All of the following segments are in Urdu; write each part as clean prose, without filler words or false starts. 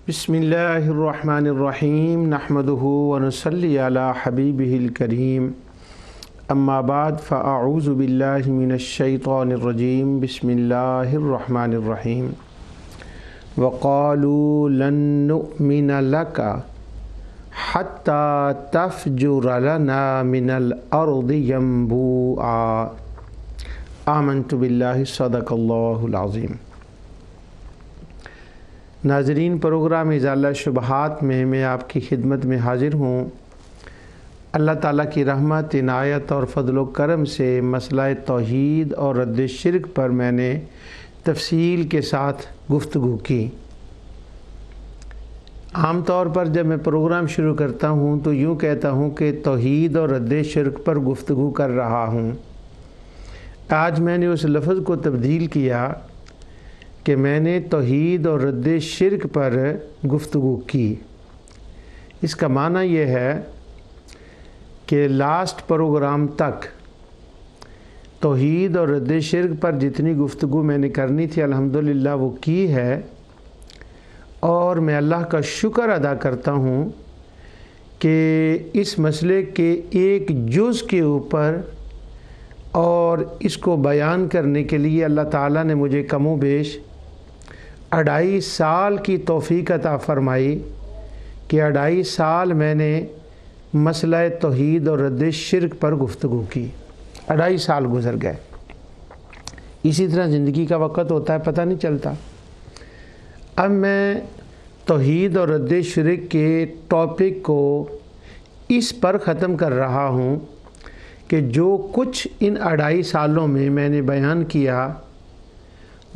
بسم اللہ الرحمن الرحیم نحمدہ ونصلی علی حبیبہ الکریم اما بعد فاعوذ باللہ من الشیطان الرجیم بسم اللہ الرحمن الرحیم وقالوا لن نؤمن لک حتی تفجر لنا من الارض ینبوعا آمنت باللہ صدق اللہ العظیم۔ ناظرین، پروگرام ازالہ شبہات میں آپ کی خدمت میں حاضر ہوں۔ اللہ تعالیٰ کی رحمت، عنایت اور فضل و کرم سے مسئلہ توحید اور رد شرک پر میں نے تفصیل کے ساتھ گفتگو کی۔ عام طور پر جب میں پروگرام شروع کرتا ہوں تو یوں کہتا ہوں کہ توحید اور رد شرک پر گفتگو کر رہا ہوں۔ آج میں نے اس لفظ کو تبدیل کیا کہ میں نے توحید اور رد شرک پر گفتگو کی۔ اس کا معنی یہ ہے کہ لاسٹ پروگرام تک توحید اور رد شرک پر جتنی گفتگو میں نے کرنی تھی الحمدللہ وہ کی ہے، اور میں اللہ کا شکر ادا کرتا ہوں کہ اس مسئلے کے ایک جز کے اوپر اور اس کو بیان کرنے کے لیے اللہ تعالیٰ نے مجھے کم و بیش 2.5 سال کی توفیق عطا فرمائی کہ 2.5 سال میں نے مسئلہ توحید اور رد شرک پر گفتگو کی۔ 2.5 سال گزر گئے۔ اسی طرح زندگی کا وقت ہوتا ہے، پتہ نہیں چلتا۔ اب میں توحید اور رد شرک کے ٹاپک کو اس پر ختم کر رہا ہوں کہ جو کچھ ان 2.5 سالوں میں نے بیان کیا،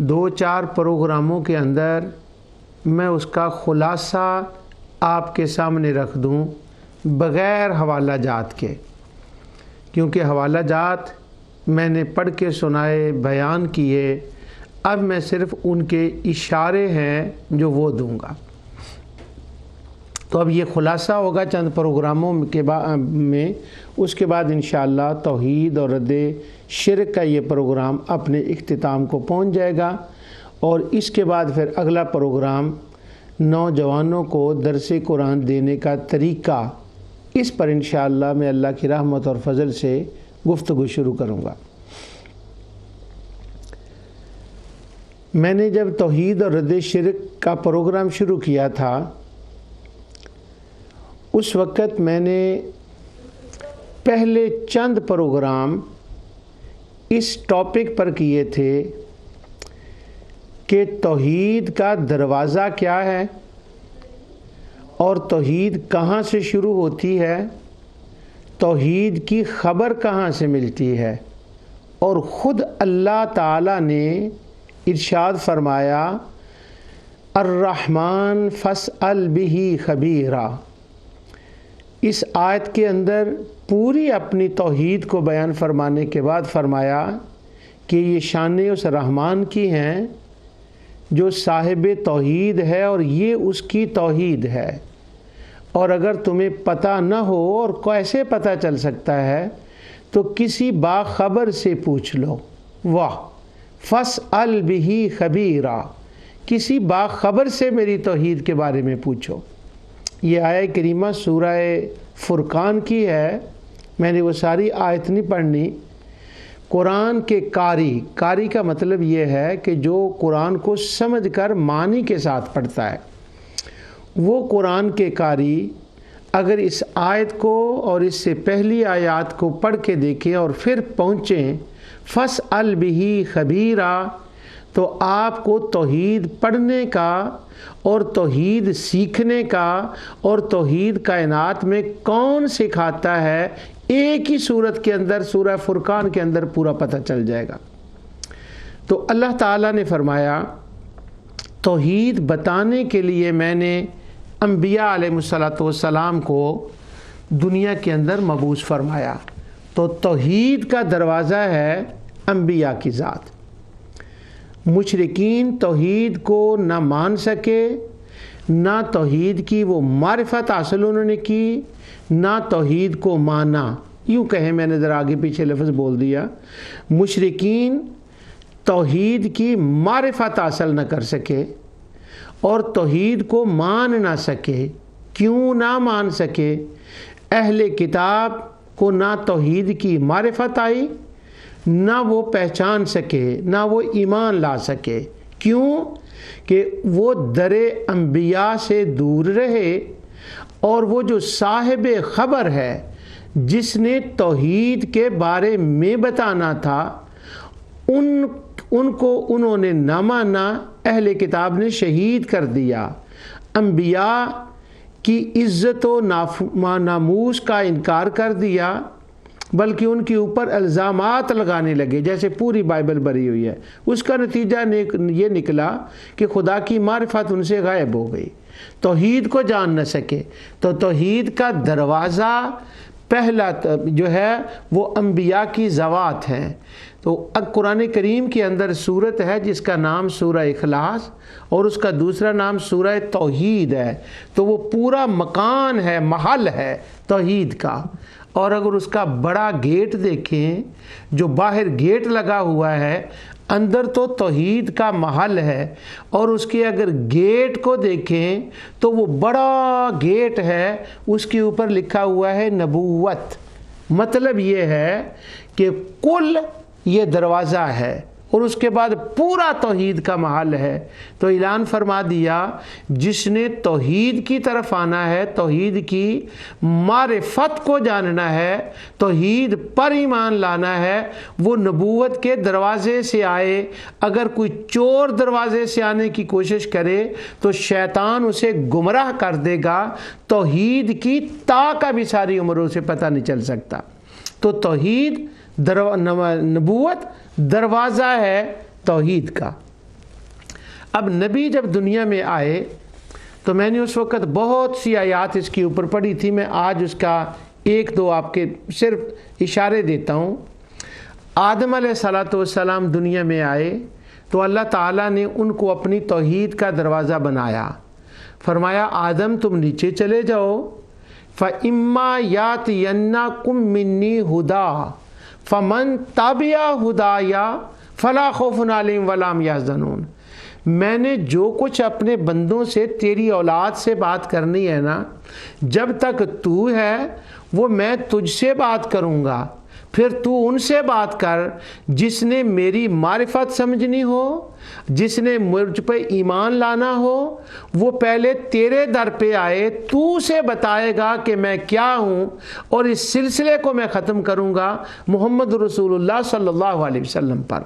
2-4 پروگراموں کے اندر میں اس کا خلاصہ آپ کے سامنے رکھ دوں بغیر حوالہ جات کے، کیونکہ حوالہ جات میں نے پڑھ کے سنائے، بیان کیے، اب میں صرف ان کے اشارے ہیں جو وہ دوں گا۔ تو اب یہ خلاصہ ہوگا چند پروگراموں کے میں، اس کے بعد انشاءاللہ توحید اور رد شرک کا یہ پروگرام اپنے اختتام کو پہنچ جائے گا، اور اس کے بعد پھر اگلا پروگرام نوجوانوں کو درس قرآن دینے کا طریقہ، اس پر انشاءاللہ میں اللہ کی رحمت اور فضل سے گفتگو شروع کروں گا۔ میں نے جب توحید اور رد شرک کا پروگرام شروع کیا تھا اس وقت میں نے پہلے چند پروگرام اس ٹاپک پر کیے تھے کہ توحید کا دروازہ کیا ہے اور توحید کہاں سے شروع ہوتی ہے، توحید کی خبر کہاں سے ملتی ہے، اور خود اللہ تعالیٰ نے ارشاد فرمایا الرحمن فاسأل بہ خبیرا۔ اس آیت کے اندر پوری اپنی توحید کو بیان فرمانے کے بعد فرمایا کہ یہ شانیں اس رحمان کی ہیں جو صاحب توحید ہے، اور یہ اس کی توحید ہے، اور اگر تمہیں پتہ نہ ہو، اور کیسے پتہ چل سکتا ہے، تو کسی باخبر سے پوچھ لو۔ واہ، فاسأل بہ خبیرا، کسی باخبر سے میری توحید کے بارے میں پوچھو۔ یہ آیت کریمہ سورہ فرقان کی ہے، میں نے وہ ساری آیت نہیں پڑھنی۔ قرآن کے قاری کا مطلب یہ ہے کہ جو قرآن کو سمجھ کر معنی کے ساتھ پڑھتا ہے، وہ قرآن کے قاری اگر اس آیت کو اور اس سے پہلی آیات کو پڑھ کے دیکھیں اور پھر پہنچیں فاسأل بہ خبیرا، تو آپ کو توحید پڑھنے کا اور توحید سیکھنے کا اور توحید کائنات میں کون سکھاتا ہے ایک ہی صورت کے اندر، سورہ فرقان کے اندر پورا پتہ چل جائے گا۔ تو اللہ تعالیٰ نے فرمایا توحید بتانے کے لیے میں نے انبیاء علیہ السلام کو دنیا کے اندر مبعوث فرمایا۔ تو توحید کا دروازہ ہے انبیاء کی ذات۔ مشرکین توحید کو نہ مان سکے، نہ توحید کی وہ معرفت حاصل انہوں نے کی، نہ توحید کو مانا۔ یوں کہیں، میں نے ذرا آگے پیچھے لفظ بول دیا، مشرکین توحید کی معرفت حاصل نہ کر سکے، اور توحید کو مان نہ سکے۔ کیوں نہ مان سکے؟ اہل کتاب کو نہ توحید کی معرفت آئی، نہ وہ پہچان سکے، نہ وہ ایمان لا سکے۔ کیوں؟ کہ وہ در انبیاء سے دور رہے، اور وہ جو صاحب خبر ہے جس نے توحید کے بارے میں بتانا تھا ان کو انہوں نے نہ مانا، اہل کتاب نے شہید کر دیا۔ انبیاء کی عزت و ناموس کا انکار کر دیا، بلکہ ان کے اوپر الزامات لگانے لگے، جیسے پوری بائبل بھری ہوئی ہے۔ اس کا نتیجہ یہ نکلا کہ خدا کی معرفت ان سے غائب ہو گئی، توحید کو جان نہ سکے۔ تو توحید کا دروازہ پہلا جو ہے وہ انبیاء کی ذوات ہیں۔ تو قرآن کریم کے اندر صورت ہے جس کا نام سورہ اخلاص، اور اس کا دوسرا نام سورہ توحید ہے۔ تو وہ پورا مکان ہے، محل ہے توحید کا۔ اور اگر اس کا بڑا گیٹ دیکھیں جو باہر گیٹ لگا ہوا ہے، اندر تو توحید کا محل ہے، اور اس کے اگر گیٹ کو دیکھیں تو وہ بڑا گیٹ ہے، اس کے اوپر لکھا ہوا ہے نبوت۔ مطلب یہ ہے کہ کل یہ دروازہ ہے، اور اس کے بعد پورا توحید کا محل ہے۔ تو اعلان فرما دیا جس نے توحید کی طرف آنا ہے، توحید کی معرفت کو جاننا ہے، توحید پر ایمان لانا ہے، وہ نبوت کے دروازے سے آئے۔ اگر کوئی چور دروازے سے آنے کی کوشش کرے تو شیطان اسے گمراہ کر دے گا، توحید کی تا کا بھی ساری عمروں سے پتہ نہیں چل سکتا۔ تو توحید نبوت دروازہ ہے توحید کا۔ اب نبی جب دنیا میں آئے تو میں نے اس وقت بہت سی آیات اس کے اوپر پڑھی تھی، میں آج اس کا ایک دو آپ کے صرف اشارے دیتا ہوں۔ آدم علیہ السلام دنیا میں آئے تو اللہ تعالیٰ نے ان کو اپنی توحید کا دروازہ بنایا۔ فرمایا آدم تم نیچے چلے جاؤ، فَإِمَّا يَأْتِيَنَّكُم مِّنِّي هُدًى فَمَن تَبِعَ هُدَايَ فَلَا خَوْفٌ عَلَيْهِمْ وَلَا هُمْ يَحْزَنُونَ۔ میں نے جو کچھ اپنے بندوں سے تیری اولاد سے بات کرنی ہے نا، جب تک تو ہے وہ میں تجھ سے بات کروں گا، پھر تو ان سے بات کر جس نے میری معرفت سمجھنی ہو، جس نے مجھ پہ ایمان لانا ہو، وہ پہلے تیرے در پہ آئے، تو اسے بتائے گا کہ میں کیا ہوں، اور اس سلسلے کو میں ختم کروں گا محمد رسول اللہ صلی اللہ علیہ وسلم پر۔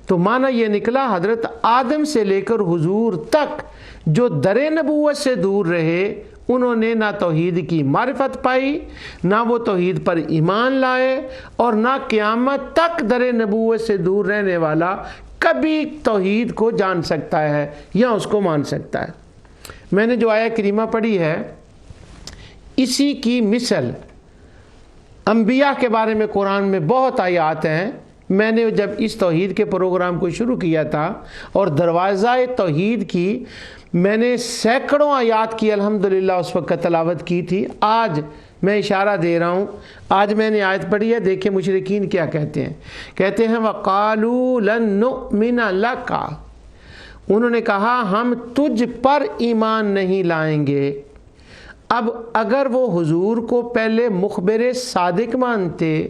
تو معنی یہ نکلا حضرت آدم سے لے کر حضور تک جو در نبوت سے دور رہے، انہوں نے نہ توحید کی معرفت پائی، نہ وہ توحید پر ایمان لائے، اور نہ قیامت تک در نبوت سے دور رہنے والا کبھی توحید کو جان سکتا ہے یا اس کو مان سکتا ہے۔ میں نے جو آیہ کریمہ پڑھی ہے اسی کی مثل انبیاء کے بارے میں قرآن میں بہت آیات ہیں۔ میں نے جب اس توحید کے پروگرام کو شروع کیا تھا اور دروازہ توحید کی میں نے سینکڑوں آیات کی الحمدللہ اس وقت تلاوت کی تھی۔ آج میں اشارہ دے رہا ہوں، آج میں نے آیت پڑھی ہے، دیکھیں مشرکین کیا کہتے ہیں۔ کہتے ہیں وَقَالُوا لَن نُؤْمِنَ لَكَ، انہوں نے کہا ہم تجھ پر ایمان نہیں لائیں گے۔ اب اگر وہ حضور کو پہلے مخبر صادق مانتے،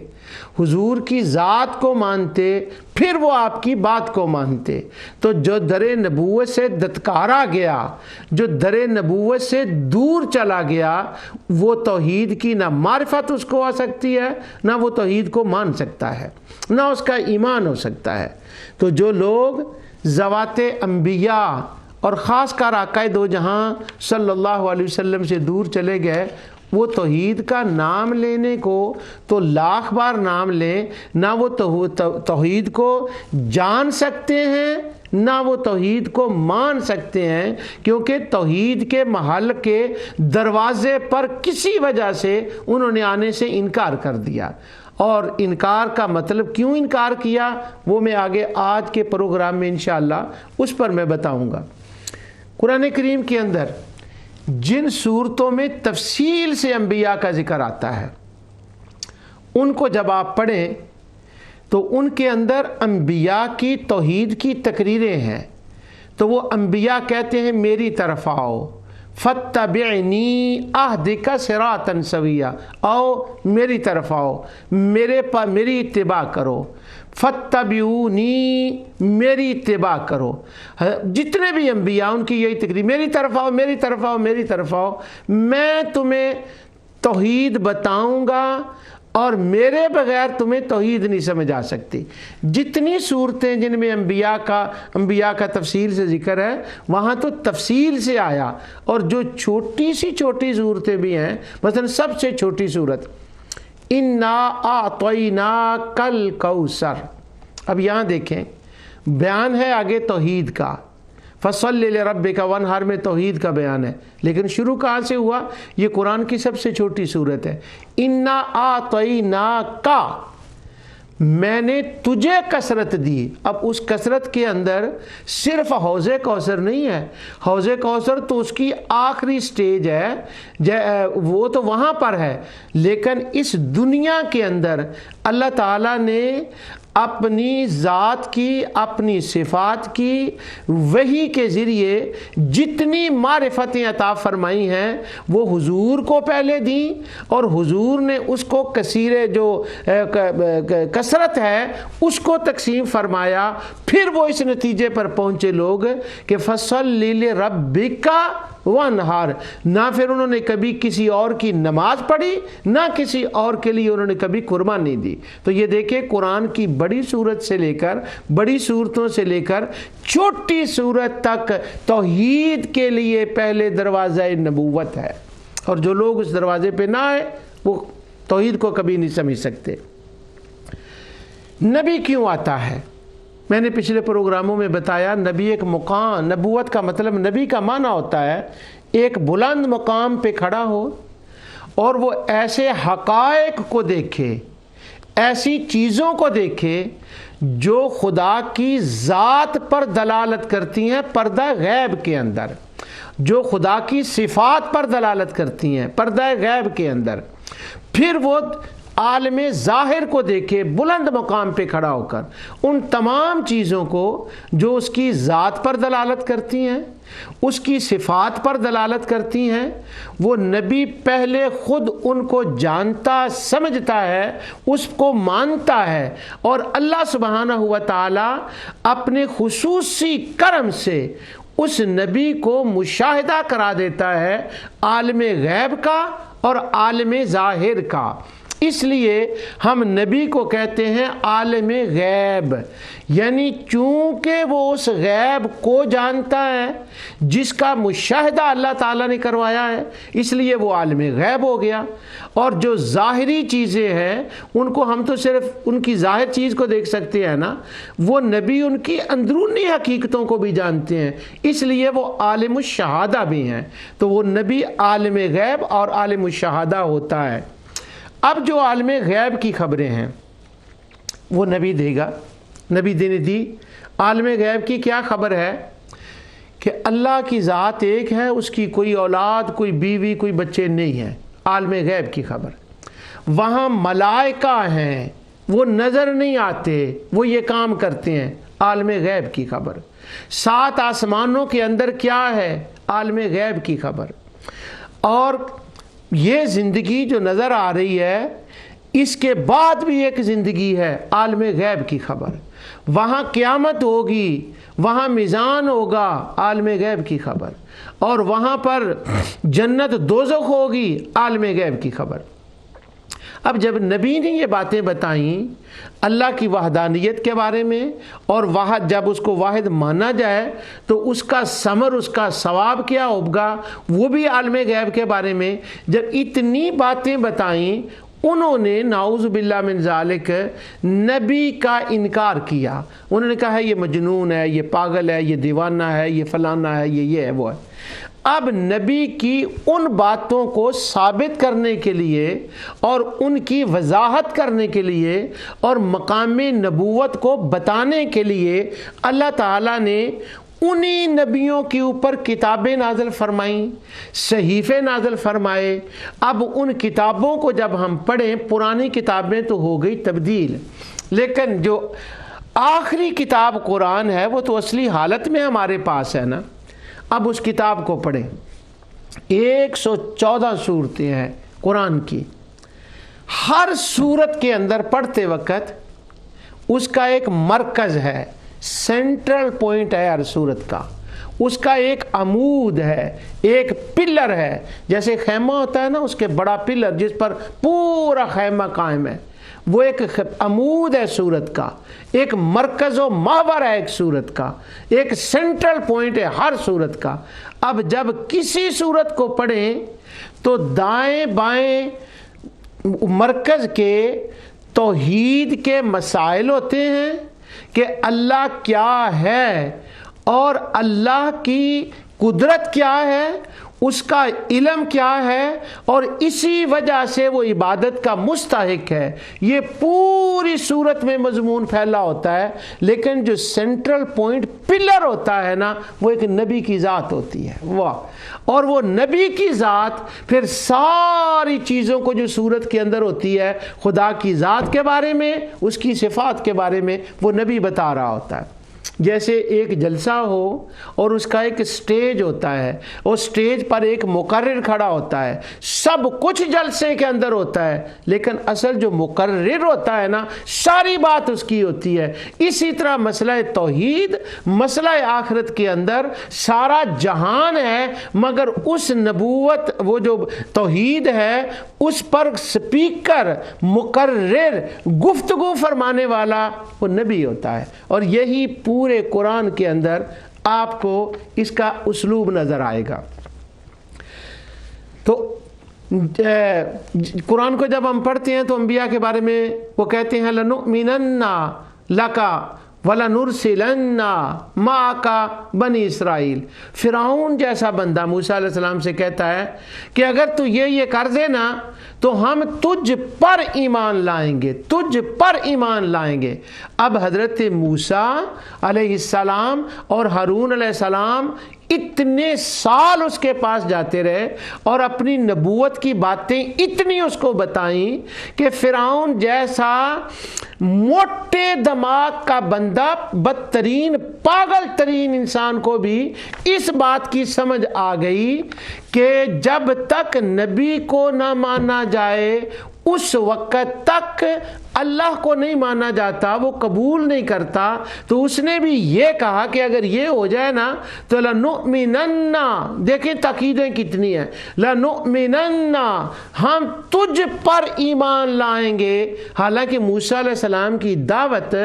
حضور کی ذات کو مانتے، پھر وہ آپ کی بات کو مانتے، تو جو در نبوت سے دتکارا گیا، جو در نبوت سے دور چلا گیا، وہ توحید کی نہ معرفت اس کو آ سکتی ہے، نہ وہ توحید کو مان سکتا ہے، نہ اس کا ایمان ہو سکتا ہے۔ تو جو لوگ ذوات انبیاء اور خاص کر آقا دو جہاں صلی اللہ علیہ وسلم سے دور چلے گئے، وہ توحید کا نام لینے کو تو لاکھ بار نام لیں، نہ وہ توحید کو جان سکتے ہیں، نہ وہ توحید کو مان سکتے ہیں، کیونکہ توحید کے محل کے دروازے پر کسی وجہ سے انہوں نے آنے سے انکار کر دیا۔ اور انکار کا مطلب کیوں انکار کیا وہ میں آگے آج کے پروگرام میں انشاءاللہ اس پر میں بتاؤں گا۔ قرآن کریم کے اندر جن صورتوں میں تفصیل سے انبیاء کا ذکر آتا ہے، ان کو جب آپ پڑھیں تو ان کے اندر انبیاء کی توحید کی تقریریں ہیں۔ تو وہ انبیاء کہتے ہیں میری طرف آؤ، فَاتَّبِعْنِي أَهْدِكَ صِرَاطًا سَوِيًّا، آؤ میری طرف آؤ، میری اتباع کرو، فَاتَّبِعُونِي، میری اتباع کرو۔ جتنے بھی انبیاء ان کی یہی تقریر، میری طرف آؤ، میری طرف آؤ، میری طرف آؤ، میں تمہیں توحید بتاؤں گا اور میرے بغیر تمہیں توحید نہیں سمجھ آ سکتی۔ جتنی صورتیں جن میں انبیاء کا تفصیل سے ذکر ہے وہاں تو تفصیل سے آیا، اور جو چھوٹی صورتیں بھی ہیں، مثلا سب سے چھوٹی صورت اِنَّا أَعْطَيْنَاكَ الْكَوْثَرَ، اب یہاں دیکھیں بیان ہے آگے توحید کا، فَصَلِّ لِرَبِّكَ وَانْحَرْ میں توحید کا بیان ہے، لیکن شروع کہاں سے ہوا؟ یہ قرآن کی سب سے چھوٹی صورت ہے، اِنَّا أَعْطَيْنَاكَ، میں نے تجھے کثرت دی۔ اب اس کثرت کے اندر صرف حوض کوثر نہیں ہے، حوض کوثر تو اس کی آخری سٹیج ہے، وہ تو وہاں پر ہے، لیکن اس دنیا کے اندر اللہ تعالیٰ نے اپنی ذات کی، اپنی صفات کی وحی کے ذریعے جتنی معرفتیں عطا فرمائی ہیں وہ حضور کو پہلے دیں، اور حضور نے اس کو جو کثرت ہے اس کو تقسیم فرمایا، پھر وہ اس نتیجے پر پہنچے لوگ کہ فَصَلِّ لِرَبِّكَ وَانْحَرْ، نہ پھر انہوں نے کبھی کسی اور کی نماز پڑھی، نہ کسی اور کے لیے انہوں نے کبھی قربانی دی۔ تو یہ دیکھیں قرآن کی بڑی صورت سے لے کر، بڑی صورتوں سے لے کر چھوٹی صورت تک توحید کے لیے پہلے دروازہ نبوت ہے، اور جو لوگ اس دروازے پہ نہ آئے وہ توحید کو کبھی نہیں سمجھ سکتے۔ نبی کیوں آتا ہے؟ میں نے پچھلے پروگراموں میں بتایا، نبی ایک مقام، نبوت کا مطلب، نبی کا معنی ہوتا ہے ایک بلند مقام پہ کھڑا ہو اور وہ ایسے حقائق کو دیکھے، ایسی چیزوں کو دیکھے جو خدا کی ذات پر دلالت کرتی ہیں پردہ غیب کے اندر، جو خدا کی صفات پر دلالت کرتی ہیں پردہ غیب کے اندر، پھر وہ عالم ظاہر کو دیکھے بلند مقام پہ کھڑا ہو کر، ان تمام چیزوں کو جو اس کی ذات پر دلالت کرتی ہیں، اس کی صفات پر دلالت کرتی ہیں، وہ نبی پہلے خود ان کو جانتا سمجھتا ہے، اس کو مانتا ہے، اور اللہ سبحانہ و تعالی اپنے خصوصی کرم سے اس نبی کو مشاہدہ کرا دیتا ہے عالم غیب کا اور عالم ظاہر کا۔ اس لیے ہم نبی کو کہتے ہیں عالم غیب، یعنی چونکہ وہ اس غیب کو جانتا ہے جس کا مشاہدہ اللہ تعالیٰ نے کروایا ہے، اس لیے وہ عالم غیب ہو گیا۔ اور جو ظاہری چیزیں ہیں ان کو ہم تو صرف ان کی ظاہر چیز کو دیکھ سکتے ہیں نا، وہ نبی ان کی اندرونی حقیقتوں کو بھی جانتے ہیں، اس لیے وہ عالم الشہادہ بھی ہیں۔ تو وہ نبی عالم غیب اور عالم الشہادہ ہوتا ہے۔ اب جو عالم غیب کی خبریں ہیں وہ نبی دے گا، نبی نے دی۔ عالم غیب کی کیا خبر ہے؟ کہ اللہ کی ذات ایک ہے، اس کی کوئی اولاد، کوئی بیوی، کوئی بچے نہیں ہیں، عالم غیب کی خبر۔ وہاں ملائکہ ہیں، وہ نظر نہیں آتے، وہ یہ کام کرتے ہیں، عالم غیب کی خبر۔ 7 آسمانوں کے اندر کیا ہے؟ عالم غیب کی خبر۔ اور یہ زندگی جو نظر آ رہی ہے اس کے بعد بھی ایک زندگی ہے، عالم غیب کی خبر۔ وہاں قیامت ہوگی، وہاں میزان ہوگا، عالم غیب کی خبر۔ اور وہاں پر جنت دوزخ ہوگی، عالم غیب کی خبر۔ اب جب نبی نے یہ باتیں بتائیں اللہ کی وحدانیت کے بارے میں، اور جب اس کو واحد مانا جائے تو اس کا ثمر، اس کا ثواب کیا ہوگا، وہ بھی عالم غیب کے بارے میں جب اتنی باتیں بتائیں، انہوں نے نعوذ باللہ من ذالک نبی کا انکار کیا۔ انہوں نے کہا یہ مجنون ہے، یہ پاگل ہے، یہ دیوانہ ہے، یہ فلانا ہے، یہ ہے، وہ ہے۔ اب نبی کی ان باتوں کو ثابت کرنے کے لیے اور ان کی وضاحت کرنے کے لیے اور مقام نبوت کو بتانے کے لیے اللہ تعالیٰ نے انہی نبیوں کے اوپر کتابیں نازل فرمائیں، صحیفے نازل فرمائے۔ اب ان کتابوں کو جب ہم پڑھیں، پرانی کتابیں تو ہو گئی تبدیل، لیکن جو آخری کتاب قرآن ہے، وہ تو اصلی حالت میں ہمارے پاس ہے نا۔ اب اس کتاب کو پڑھیں، 114 صورتیں ہیں قرآن کی، ہر صورت کے اندر پڑھتے وقت اس کا ایک مرکز ہے، سینٹرل پوائنٹ ہے ہر صورت کا، اس کا ایک عمود ہے، ایک پلر ہے، جیسے خیمہ ہوتا ہے نا، اس کے بڑا پلر جس پر پورا خیمہ قائم ہے، وہ ایک عمود ہے صورت کا، ایک مرکز و محور ہے ایک صورت کا، ایک سینٹرل پوائنٹ ہے ہر صورت کا۔ اب جب کسی صورت کو پڑھیں تو دائیں بائیں مرکز کے توحید کے مسائل ہوتے ہیں کہ اللہ کیا ہے اور اللہ کی قدرت کیا ہے، اس کا علم کیا ہے، اور اسی وجہ سے وہ عبادت کا مستحق ہے۔ یہ پوری صورت میں مضمون پھیلا ہوتا ہے، لیکن جو سینٹرل پوائنٹ پلر ہوتا ہے نا، وہ ایک نبی کی ذات ہوتی ہے۔ واہ! اور وہ نبی کی ذات پھر ساری چیزوں کو جو صورت کے اندر ہوتی ہے، خدا کی ذات کے بارے میں، اس کی صفات کے بارے میں وہ نبی بتا رہا ہوتا ہے۔ جیسے ایک جلسہ ہو اور اس کا ایک سٹیج ہوتا ہے، اور سٹیج پر ایک مقرر کھڑا ہوتا ہے، سب کچھ جلسے کے اندر ہوتا ہے، لیکن اصل جو مقرر ہوتا ہے نا، ساری بات اس کی ہوتی ہے۔ اسی طرح مسئلہ توحید، مسئلہ آخرت کے اندر سارا جہان ہے، مگر اس نبوت، وہ جو توحید ہے، اس پر سپیکر، مقرر، گفتگو فرمانے والا وہ نبی ہوتا ہے۔ اور یہی پورے قرآن کے اندر آپ کو اس کا اسلوب نظر آئے گا۔ تو قرآن کو جب ہم پڑھتے ہیں تو انبیاء کے بارے میں وہ کہتے ہیں لَنُؤْمِنَنَّ لَكَ وَلَنُرْسِلَنَّ مَعَكَ بنی اسرائیل۔ فرعون جیسا بندہ موسیٰ علیہ السلام سے کہتا ہے کہ اگر تو یہ کر دے نا تو ہم تجھ پر ایمان لائیں گے، تجھ پر ایمان لائیں گے۔ اب حضرت موسیٰ علیہ السلام اور ہارون علیہ السلام اتنے سال اس کے پاس جاتے رہے اور اپنی نبوت کی باتیں اتنی اس کو بتائیں کہ فرعون جیسا موٹے دماغ کا بندہ، بدترین پاگل ترین انسان کو بھی اس بات کی سمجھ آ گئی کہ جب تک نبی کو نہ مانا جائے اس وقت تک اللہ کو نہیں مانا جاتا، وہ قبول نہیں کرتا۔ تو اس نے بھی یہ کہا کہ اگر یہ ہو جائے نا تو لَنُؤْمِنَنَّ، دیکھیں تاکیدیں کتنی ہیں، لَنُؤْمِنَنَّ، ہم تجھ پر ایمان لائیں گے۔ حالانکہ موسیٰ علیہ السلام کی دعوت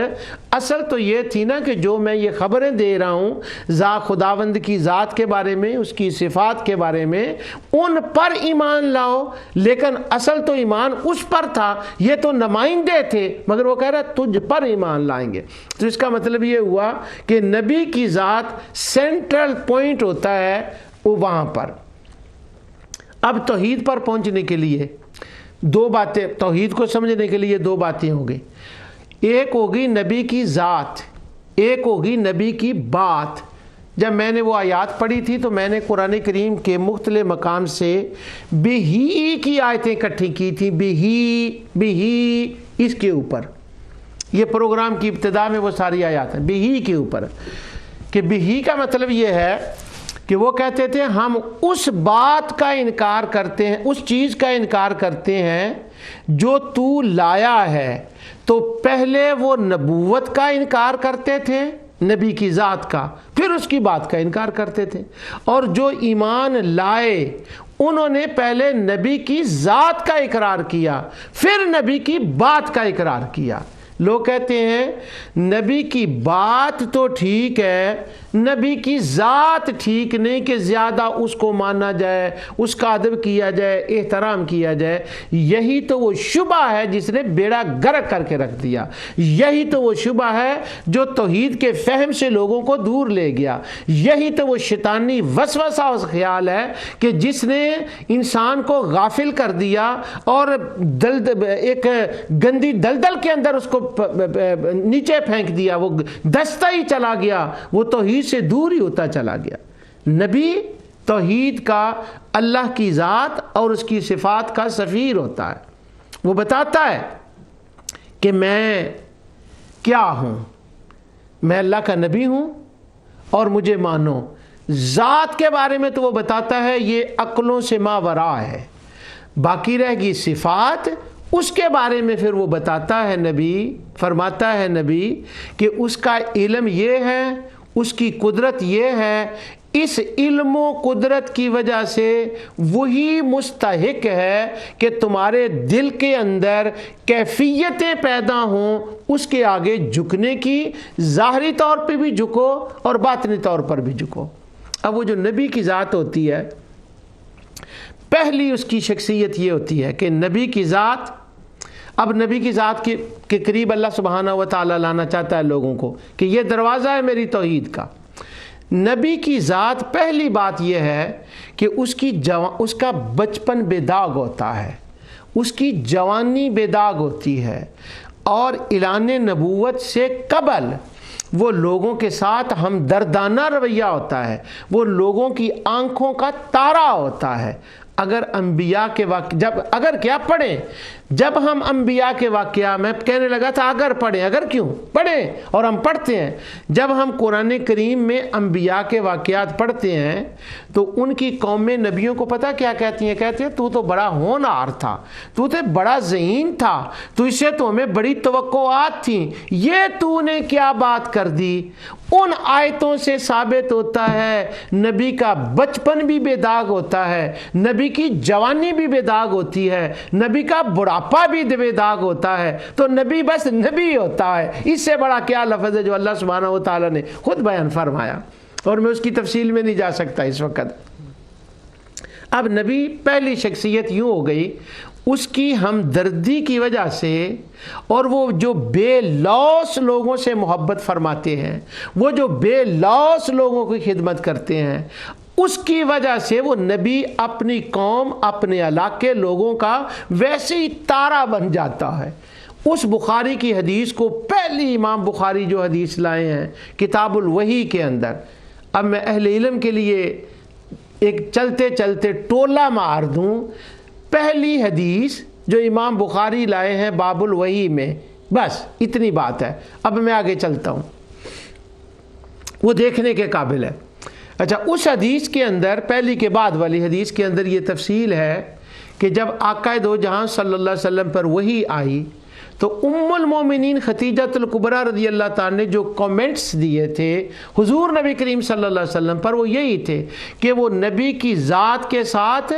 اصل تو یہ تھی نا کہ جو میں یہ خبریں دے رہا ہوں خداوند کی ذات کے بارے میں، اس کی صفات کے بارے میں، ان پر ایمان لاؤ، لیکن اصل تو ایمان اس پر تھا، یہ تو نمائندے تھے، مگر وہ کہہ رہا تجھ پر ایمان لائیں گے۔ تو اس کا مطلب یہ ہوا کہ نبی کی ذات سینٹرل پوائنٹ ہوتا ہے وہ وہاں پر۔ اب توحید پر پہنچنے کے لیے دو باتیں، توحید کو سمجھنے کے لیے دو باتیں ہوں گی، ایک ہوگی نبی کی ذات، ایک ہوگی نبی کی بات۔ جب میں نے وہ آیات پڑھی تھی تو میں نے قرآن کریم کے مختلف مقام سے بہی کی آیتیں اکٹھی کی تھیں، بہی اس کے اوپر، یہ پروگرام کی ابتدا میں وہ ساری آیات ہیں بہی کے اوپر، کہ بہی کا مطلب یہ ہے کہ وہ کہتے تھے ہم اس بات کا انکار کرتے ہیں، اس چیز کا انکار کرتے ہیں جو تو لایا ہے۔ تو پہلے وہ نبوت کا انکار کرتے تھے، نبی کی ذات کا، پھر اس کی بات کا انکار کرتے تھے، اور جو ایمان لائے انہوں نے پہلے نبی کی ذات کا اقرار کیا، پھر نبی کی بات کا اقرار کیا۔ لوگ کہتے ہیں نبی کی بات تو ٹھیک ہے، نبی کی ذات ٹھیک نہیں کہ زیادہ اس کو مانا جائے، اس کا ادب کیا جائے، احترام کیا جائے۔ یہی تو وہ شبہ ہے جس نے بیڑا غرق کر کے رکھ دیا، یہی تو وہ شبہ ہے جو توحید کے فہم سے لوگوں کو دور لے گیا، یہی تو وہ شیطانی وسوسہ اور خیال ہے کہ جس نے انسان کو غافل کر دیا اور ایک گندی دلدل کے اندر اس کو نیچے پھینک دیا، وہ دستہ ہی چلا گیا، وہ توحید سے دور ہی ہوتا چلا گیا۔ نبی توحید کا اللہ کی ذات اور اس کی صفات کا سفیر ہوتا ہے، وہ بتاتا ہے کہ میں کیا ہوں، میں اللہ کا نبی ہوں اور مجھے مانو۔ ذات کے بارے میں تو وہ بتاتا ہے یہ عقلوں سے ماورا ہے، باقی رہ گی صفات، اس کے بارے میں پھر وہ بتاتا ہے نبی، فرماتا ہے نبی کہ اس کا علم یہ ہے، اس کی قدرت یہ ہے، اس علم و قدرت کی وجہ سے وہی مستحق ہے کہ تمہارے دل کے اندر کیفیتیں پیدا ہوں اس کے آگے جھکنے کی، ظاہری طور پہ بھی جھکو اور باطنی طور پر بھی جھکو۔ اب وہ جو نبی کی ذات ہوتی ہے، پہلی اس کی شخصیت یہ ہوتی ہے کہ نبی کی ذات، اب نبی کی ذات کے قریب اللہ سبحانہ و تعالیٰ لانا چاہتا ہے لوگوں کو کہ یہ دروازہ ہے میری توحید کا۔ نبی کی ذات پہلی بات یہ ہے کہ اس کا بچپن بے داغ ہوتا ہے، اس کی جوانی بے داغ ہوتی ہے، اور اعلان نبوت سے قبل وہ لوگوں کے ساتھ ہمدردانہ رویہ ہوتا ہے، وہ لوگوں کی آنکھوں کا تارا ہوتا ہے۔ اگر انبیاء کے پڑھیں، جب ہم انبیاء کے واقعہ، میں کہنے لگا تھا اگر پڑھیں، اگر کیوں پڑھیں، اور ہم پڑھتے ہیں، جب ہم قرآن کریم میں انبیاء کے واقعات پڑھتے ہیں تو ان کی قومیں نبیوں کو پتہ کیا کہتی ہیں؟ کہتے ہیں تو بڑا ہونہار تھا، تو بڑا ذہین تھا، تو اس سے تو ہمیں بڑی توقعات تھیں، یہ تو نے کیا بات کر دی۔ ان آیتوں سے ثابت ہوتا ہے نبی کا بچپن بھی بے داغ ہوتا ہے، نبی کی جوانی بھی بے داغ ہوتی ہے، نبی کا بڑھاپا بھی بے داغ ہوتا ہے، تو نبی بس نبی ہوتا ہے۔ اس سے بڑا کیا لفظ ہے جو اللہ سبحانہ و تعالیٰ نے خود بیان فرمایا، اور میں اس کی تفصیل میں نہیں جا سکتا اس وقت۔ اب نبی پہلی شخصیت یوں ہو گئی، اس کی ہمدردی کی وجہ سے، اور وہ جو بے لوث لوگوں سے محبت فرماتے ہیں، وہ جو بے لوث لوگوں کی خدمت کرتے ہیں، اس کی وجہ سے وہ نبی اپنی قوم، اپنے علاقے لوگوں کا ویسے ہی تارا بن جاتا ہے۔ اس بخاری کی حدیث کو، پہلی امام بخاری جو حدیث لائے ہیں کتاب الوحی کے اندر، اب میں اہل علم کے لیے ایک چلتے چلتے ٹولہ مار دوں، پہلی حدیث جو امام بخاری لائے ہیں باب الوحی میں، بس اتنی بات ہے۔ اب میں آگے چلتا ہوں، وہ دیکھنے کے قابل ہے۔ اچھا، اس حدیث کے اندر، پہلی کے بعد والی حدیث کے اندر یہ تفصیل ہے کہ جب آقا دو جہاں صلی اللہ علیہ وسلم پر وحی آئی تو ام المومنین خدیجۃ الکبریٰ رضی اللہ تعالیٰ نے جو کامنٹس دیے تھے حضور نبی کریم صلی اللہ علیہ وسلم پر، وہ یہی تھے کہ وہ نبی کی ذات کے ساتھ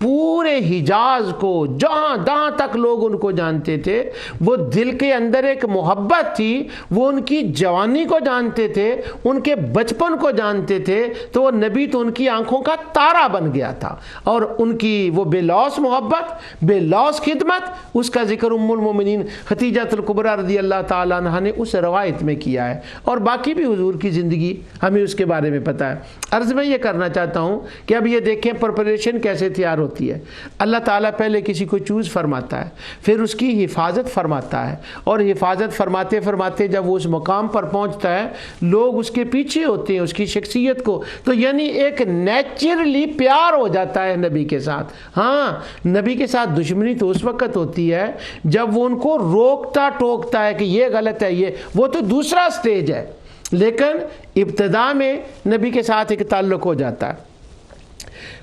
پورے حجاز کو، جہاں تک لوگ ان کو جانتے تھے، وہ دل کے اندر ایک محبت تھی، وہ ان کی جوانی کو جانتے تھے، ان کے بچپن کو جانتے تھے، تو وہ نبی تو ان کی آنکھوں کا تارا بن گیا تھا، اور ان کی وہ بے لوث محبت، بے لوث خدمت، اس کا ذکر ام المومنین خدیجۃ الکبریٰ رضی اللہ تعالیٰ عنہا نے اس روایت میں کیا ہے، اور باقی بھی حضور کی زندگی ہمیں اس کے بارے میں پتہ ہے۔ عرض میں یہ کرنا چاہتا ہوں کہ اب یہ دیکھیں پریپریشن کیسے تیار ہوتی ہے۔ اللہ تعالیٰ پہلے کسی کو چوز فرماتا ہے، پھر اس کی حفاظت فرماتا ہے، اور حفاظت فرماتے فرماتے جب وہ اس مقام پر پہنچتا ہے، لوگ اس کے پیچھے ہوتے ہیں، اس کی شخصیت کو، تو یعنی ایک نیچرلی پیار ہو جاتا ہے نبی کے ساتھ۔ ہاں، نبی کے ساتھ دشمنی تو اس وقت ہوتی ہے جب وہ ان کو روکتا ٹوکتا ہے کہ یہ غلط ہے، وہ تو دوسرا سٹیج ہے، لیکن ابتدا میں نبی کے ساتھ ایک تعلق ہو جاتا ہے۔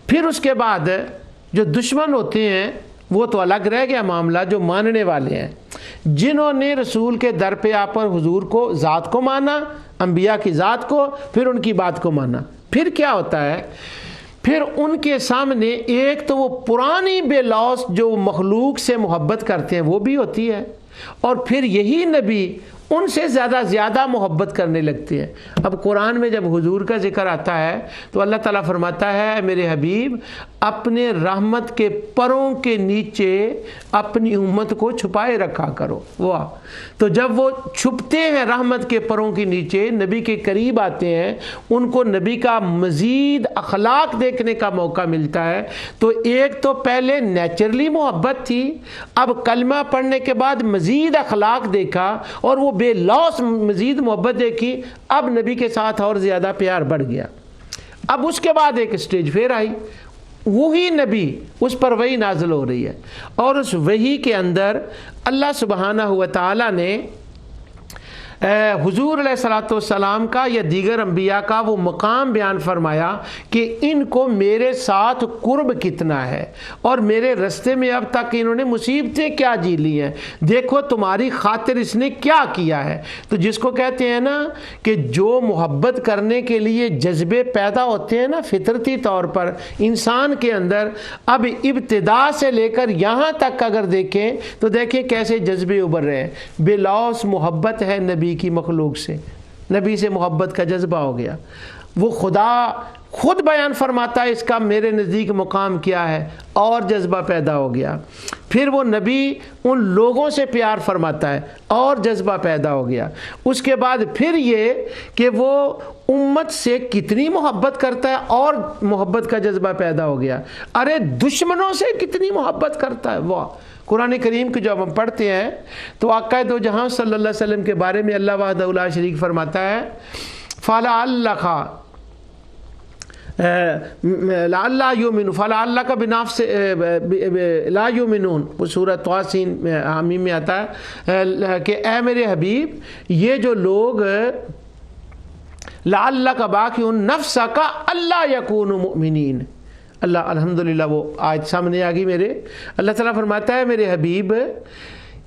پھر اس کے بعد جو دشمن ہوتے ہیں وہ تو الگ رہ گیا معاملہ، جو ماننے والے ہیں، جنہوں نے رسول کے در پہ آ پر حضور کو، ذات کو مانا، انبیاء کی ذات کو، پھر ان کی بات کو مانا، پھر کیا ہوتا ہے؟ پھر ان کے سامنے ایک تو وہ پرانی بے لوث جو مخلوق سے محبت کرتے ہیں وہ بھی ہوتی ہے، اور پھر یہی نبی ان سے زیادہ محبت کرنے لگتے ہیں۔ اب قرآن میں جب حضور کا ذکر آتا ہے تو اللہ تعالیٰ فرماتا ہے میرے حبیب اپنے رحمت کے پروں کے نیچے اپنی امت کو چھپائے رکھا کرو۔ واہ! تو جب وہ چھپتے ہیں رحمت کے پروں کے نیچے، نبی کے قریب آتے ہیں، ان کو نبی کا مزید اخلاق دیکھنے کا موقع ملتا ہے، تو ایک تو پہلے نیچرلی محبت تھی، اب کلمہ پڑھنے کے بعد مزید اخلاق دیکھا، اور وہ بے لوث مزید محبت دیکھی، اب نبی کے ساتھ اور زیادہ پیار بڑھ گیا۔ اب اس کے بعد ایک سٹیج پھر آئی، وہی نبی، اس پر وحی نازل ہو رہی ہے، اور اس وحی کے اندر اللہ سبحانہ و تعالیٰ نے حضور علیہ الصلوۃ والسلام کا یا دیگر انبیاء کا وہ مقام بیان فرمایا کہ ان کو میرے ساتھ قرب کتنا ہے اور میرے رستے میں اب تک انہوں نے مصیبتیں کیا جی لی ہیں، دیکھو تمہاری خاطر اس نے کیا کیا ہے۔ تو جس کو کہتے ہیں نا کہ جو محبت کرنے کے لیے جذبے پیدا ہوتے ہیں نا فطرتی طور پر انسان کے اندر، اب ابتدا سے لے کر یہاں تک اگر دیکھیں تو دیکھیں کیسے جذبے ابھر رہے ہیں۔ بلاؤس محبت ہے نبی کی مخلوق سے، نبی سے محبت کا جذبہ ہو گیا۔ وہ خدا خود بیان فرماتا ہے اس کا میرے نزدیک مقام کیا ہے، اور جذبہ پیدا ہو گیا۔ پھر وہ نبی ان لوگوں سے پیار فرماتا ہے اور جذبہ پیدا ہو گیا۔ اس کے بعد پھر یہ کہ وہ امت سے کتنی محبت کرتا ہے اور محبت کا جذبہ پیدا ہو گیا۔ ارے دشمنوں سے کتنی محبت کرتا ہے وہ۔ قرآن کریم کو جب ہم پڑھتے ہیں تو آقا دو جہاں صلی اللہ علیہ وسلم کے بارے میں اللہ وحدہ لا شریک فرماتا ہے فَلَعَلَّكَ لَعَلَّ يُؤْمِنُونَ فَلَعَلَّكَ بِنَفْسِ لَا يُؤْمِنُونَ، وہ سورہ طاسین حامیم میں آتا ہے کہ اے میرے حبیب یہ جو لوگ لَعَلَّكَ بَاخِعٌ نَفْسَكَ أَلَّا يَكُونُوا مُؤْمِنِينَ۔ اللہ الحمدللہ وہ آیت سامنے آ گئی میرے۔ اللہ تعالیٰ فرماتا ہے میرے حبیب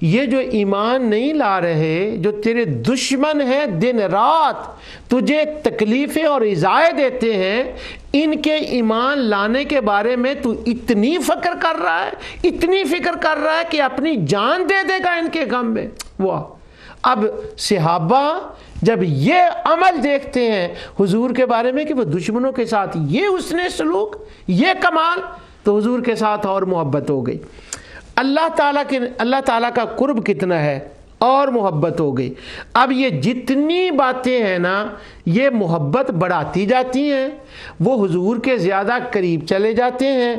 یہ جو ایمان نہیں لا رہے، جو تیرے دشمن ہیں دن رات تجھے تکلیفیں اور ایذائیں دیتے ہیں، ان کے ایمان لانے کے بارے میں تو اتنی فکر کر رہا ہے، اتنی فکر کر رہا ہے کہ اپنی جان دے دے گا ان کے غم میں۔ واہ! اب صحابہ جب یہ عمل دیکھتے ہیں حضور کے بارے میں کہ وہ دشمنوں کے ساتھ یہ حسن سلوک، یہ کمال، تو حضور کے ساتھ اور محبت ہو گئی۔ اللہ تعالیٰ کا قرب کتنا ہے اور محبت ہو گئی۔ اب یہ جتنی باتیں ہیں نا یہ محبت بڑھاتی جاتی ہیں، وہ حضور کے زیادہ قریب چلے جاتے ہیں۔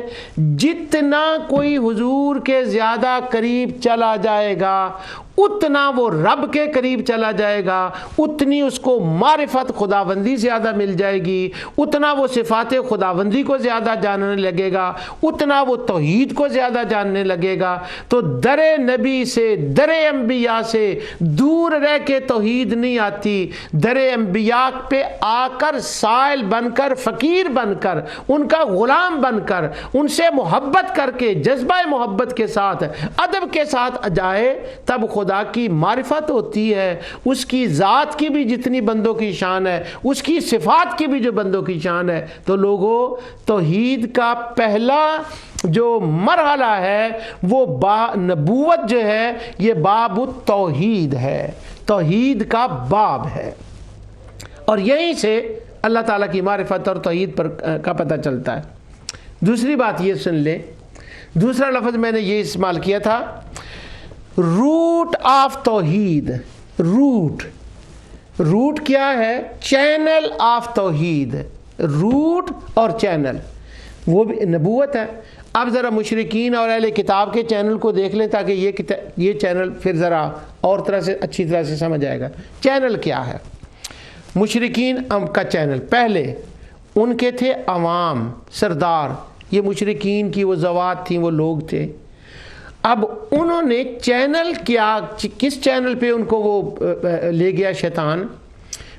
جتنا کوئی حضور کے زیادہ قریب چلا جائے گا اتنا وہ رب کے قریب چلا جائے گا، اتنی اس کو معرفت خداوندی زیادہ مل جائے گی، اتنا وہ صفات خداوندی کو زیادہ جاننے لگے گا، اتنا وہ توحید کو زیادہ جاننے لگے گا۔ تو در نبی سے، در انبیاء سے دور رہ کے توحید نہیں آتی، در انبیاء پہ آ کر سائل بن کر، فقیر بن کر، ان کا غلام بن کر، ان سے محبت کر کے جذبہ محبت کے ساتھ ادب کے ساتھ جائے تب خدا کی معرفت ہوتی ہے۔ اس کی ذات کی بھی جتنی بندوں کی شان ہے، اس کی صفات کی بھی جو بندوں کی شان ہے۔ تو لوگوں توحید کا پہلا جو مرحلہ ہے وہ نبوت جو ہے یہ باب التوحید ہے، توحید کا باب ہے، اور یہیں سے اللہ تعالیٰ کی معرفت اور توحید پر کا پتہ چلتا ہے۔ دوسری بات یہ سن لیں، دوسرا لفظ میں نے یہ استعمال کیا تھا روٹ آف توحید۔ روٹ کیا ہے؟ چینل آف توحید۔ روٹ اور چینل وہ بھی نبوت ہے۔ اب ذرا مشرکین اور اہل کتاب کے چینل کو دیکھ لیں تاکہ یہ چینل پھر ذرا اور طرح سے اچھی طرح سے سمجھ آئے گا۔ چینل کیا ہے؟ مشرکین کا چینل پہلے ان کے تھے عوام، سردار، یہ مشرکین کی وہ ذوات تھیں، وہ لوگ تھے۔ اب انہوں نے چینل کیا، کس چینل پہ ان کو وہ لے گیا شیطان؟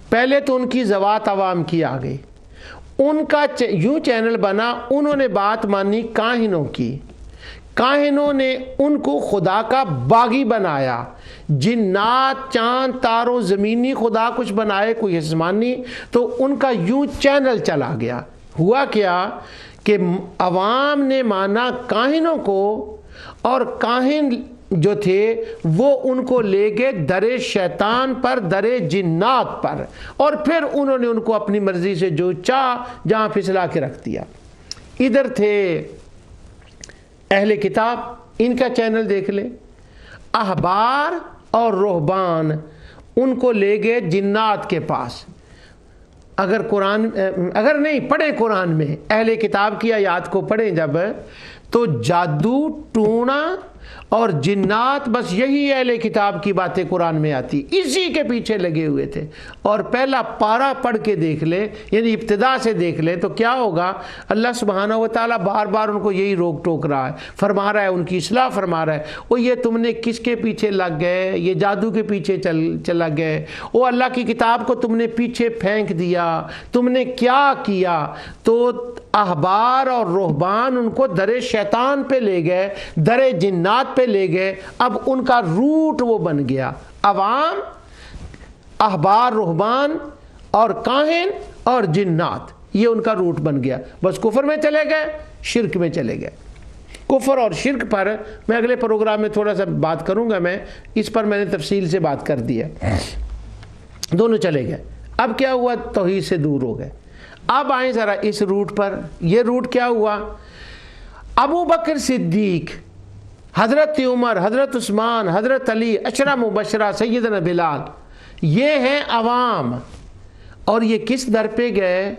پہلے تو ان کی ذوات عوام کی آ گئی، ان کا یوں چینل بنا، انہوں نے بات مانی کاہنوں کی، کاہنوں نے ان کو خدا کا باغی بنایا۔ جنات، چاند، تاروں، زمینی خدا کچھ بنائے، کوئی آسمانی، تو ان کا یوں چینل چلا گیا۔ ہوا کیا کہ عوام نے مانا کاہنوں کو، اور کاہن جو تھے وہ ان کو لے گئے در شیطان پر، در جنات پر، اور پھر انہوں نے ان کو اپنی مرضی سے جو چاہ جہاں پھسلا کے رکھ دیا۔ ادھر تھے اہل کتاب، ان کا چینل دیکھ لیں، احبار اور رہبان، ان کو لے گئے جنات کے پاس۔ اگر نہیں پڑھیں قرآن میں اہل کتاب کی آیات کو پڑھیں جب، تو جادو ٹونا اور جنات، بس یہی اہل کتاب کی باتیں قرآن میں آتی، اسی کے پیچھے لگے ہوئے تھے۔ اور پہلا پارہ پڑھ کے دیکھ لے، یعنی ابتدا سے دیکھ لے، تو کیا ہوگا؟ اللہ سبحانہ و تعالیٰ بار بار ان کو یہی روک ٹوک رہا ہے، فرما رہا ہے، ان کی اصلاح فرما رہا ہے۔ وہ یہ تم نے کس کے پیچھے لگ گئے؟ یہ جادو کے پیچھے چلا گئے، وہ اللہ کی کتاب کو تم نے پیچھے پھینک دیا، تم نے کیا کیا؟ تو احبار اور رہبان ان کو در شیطان پہ لے گئے، در جنات پہ لے گئے۔ اب ان کا روٹ وہ بن گیا، عوام، احبار رہبان اور کاہن اور جنات، یہ ان کا روٹ بن گیا۔ بس کفر میں چلے گئے، شرک میں چلے گئے۔ کفر اور شرک پر میں اگلے پروگرام میں تھوڑا سا بات کروں گا، میں اس پر میں نے تفصیل سے بات کر دی ہے۔ دونوں چلے گئے۔ اب کیا ہوا؟ توحید سے دور ہو گئے۔ اب آئیں ذرا اس روٹ پر۔ یہ روٹ کیا ہوا؟ ابو بکر صدیق، حضرت عمر، حضرت عثمان، حضرت علی، عشرہ مبشرہ، سیدنا بلال، یہ ہیں عوام۔ اور یہ کس در پہ گئے؟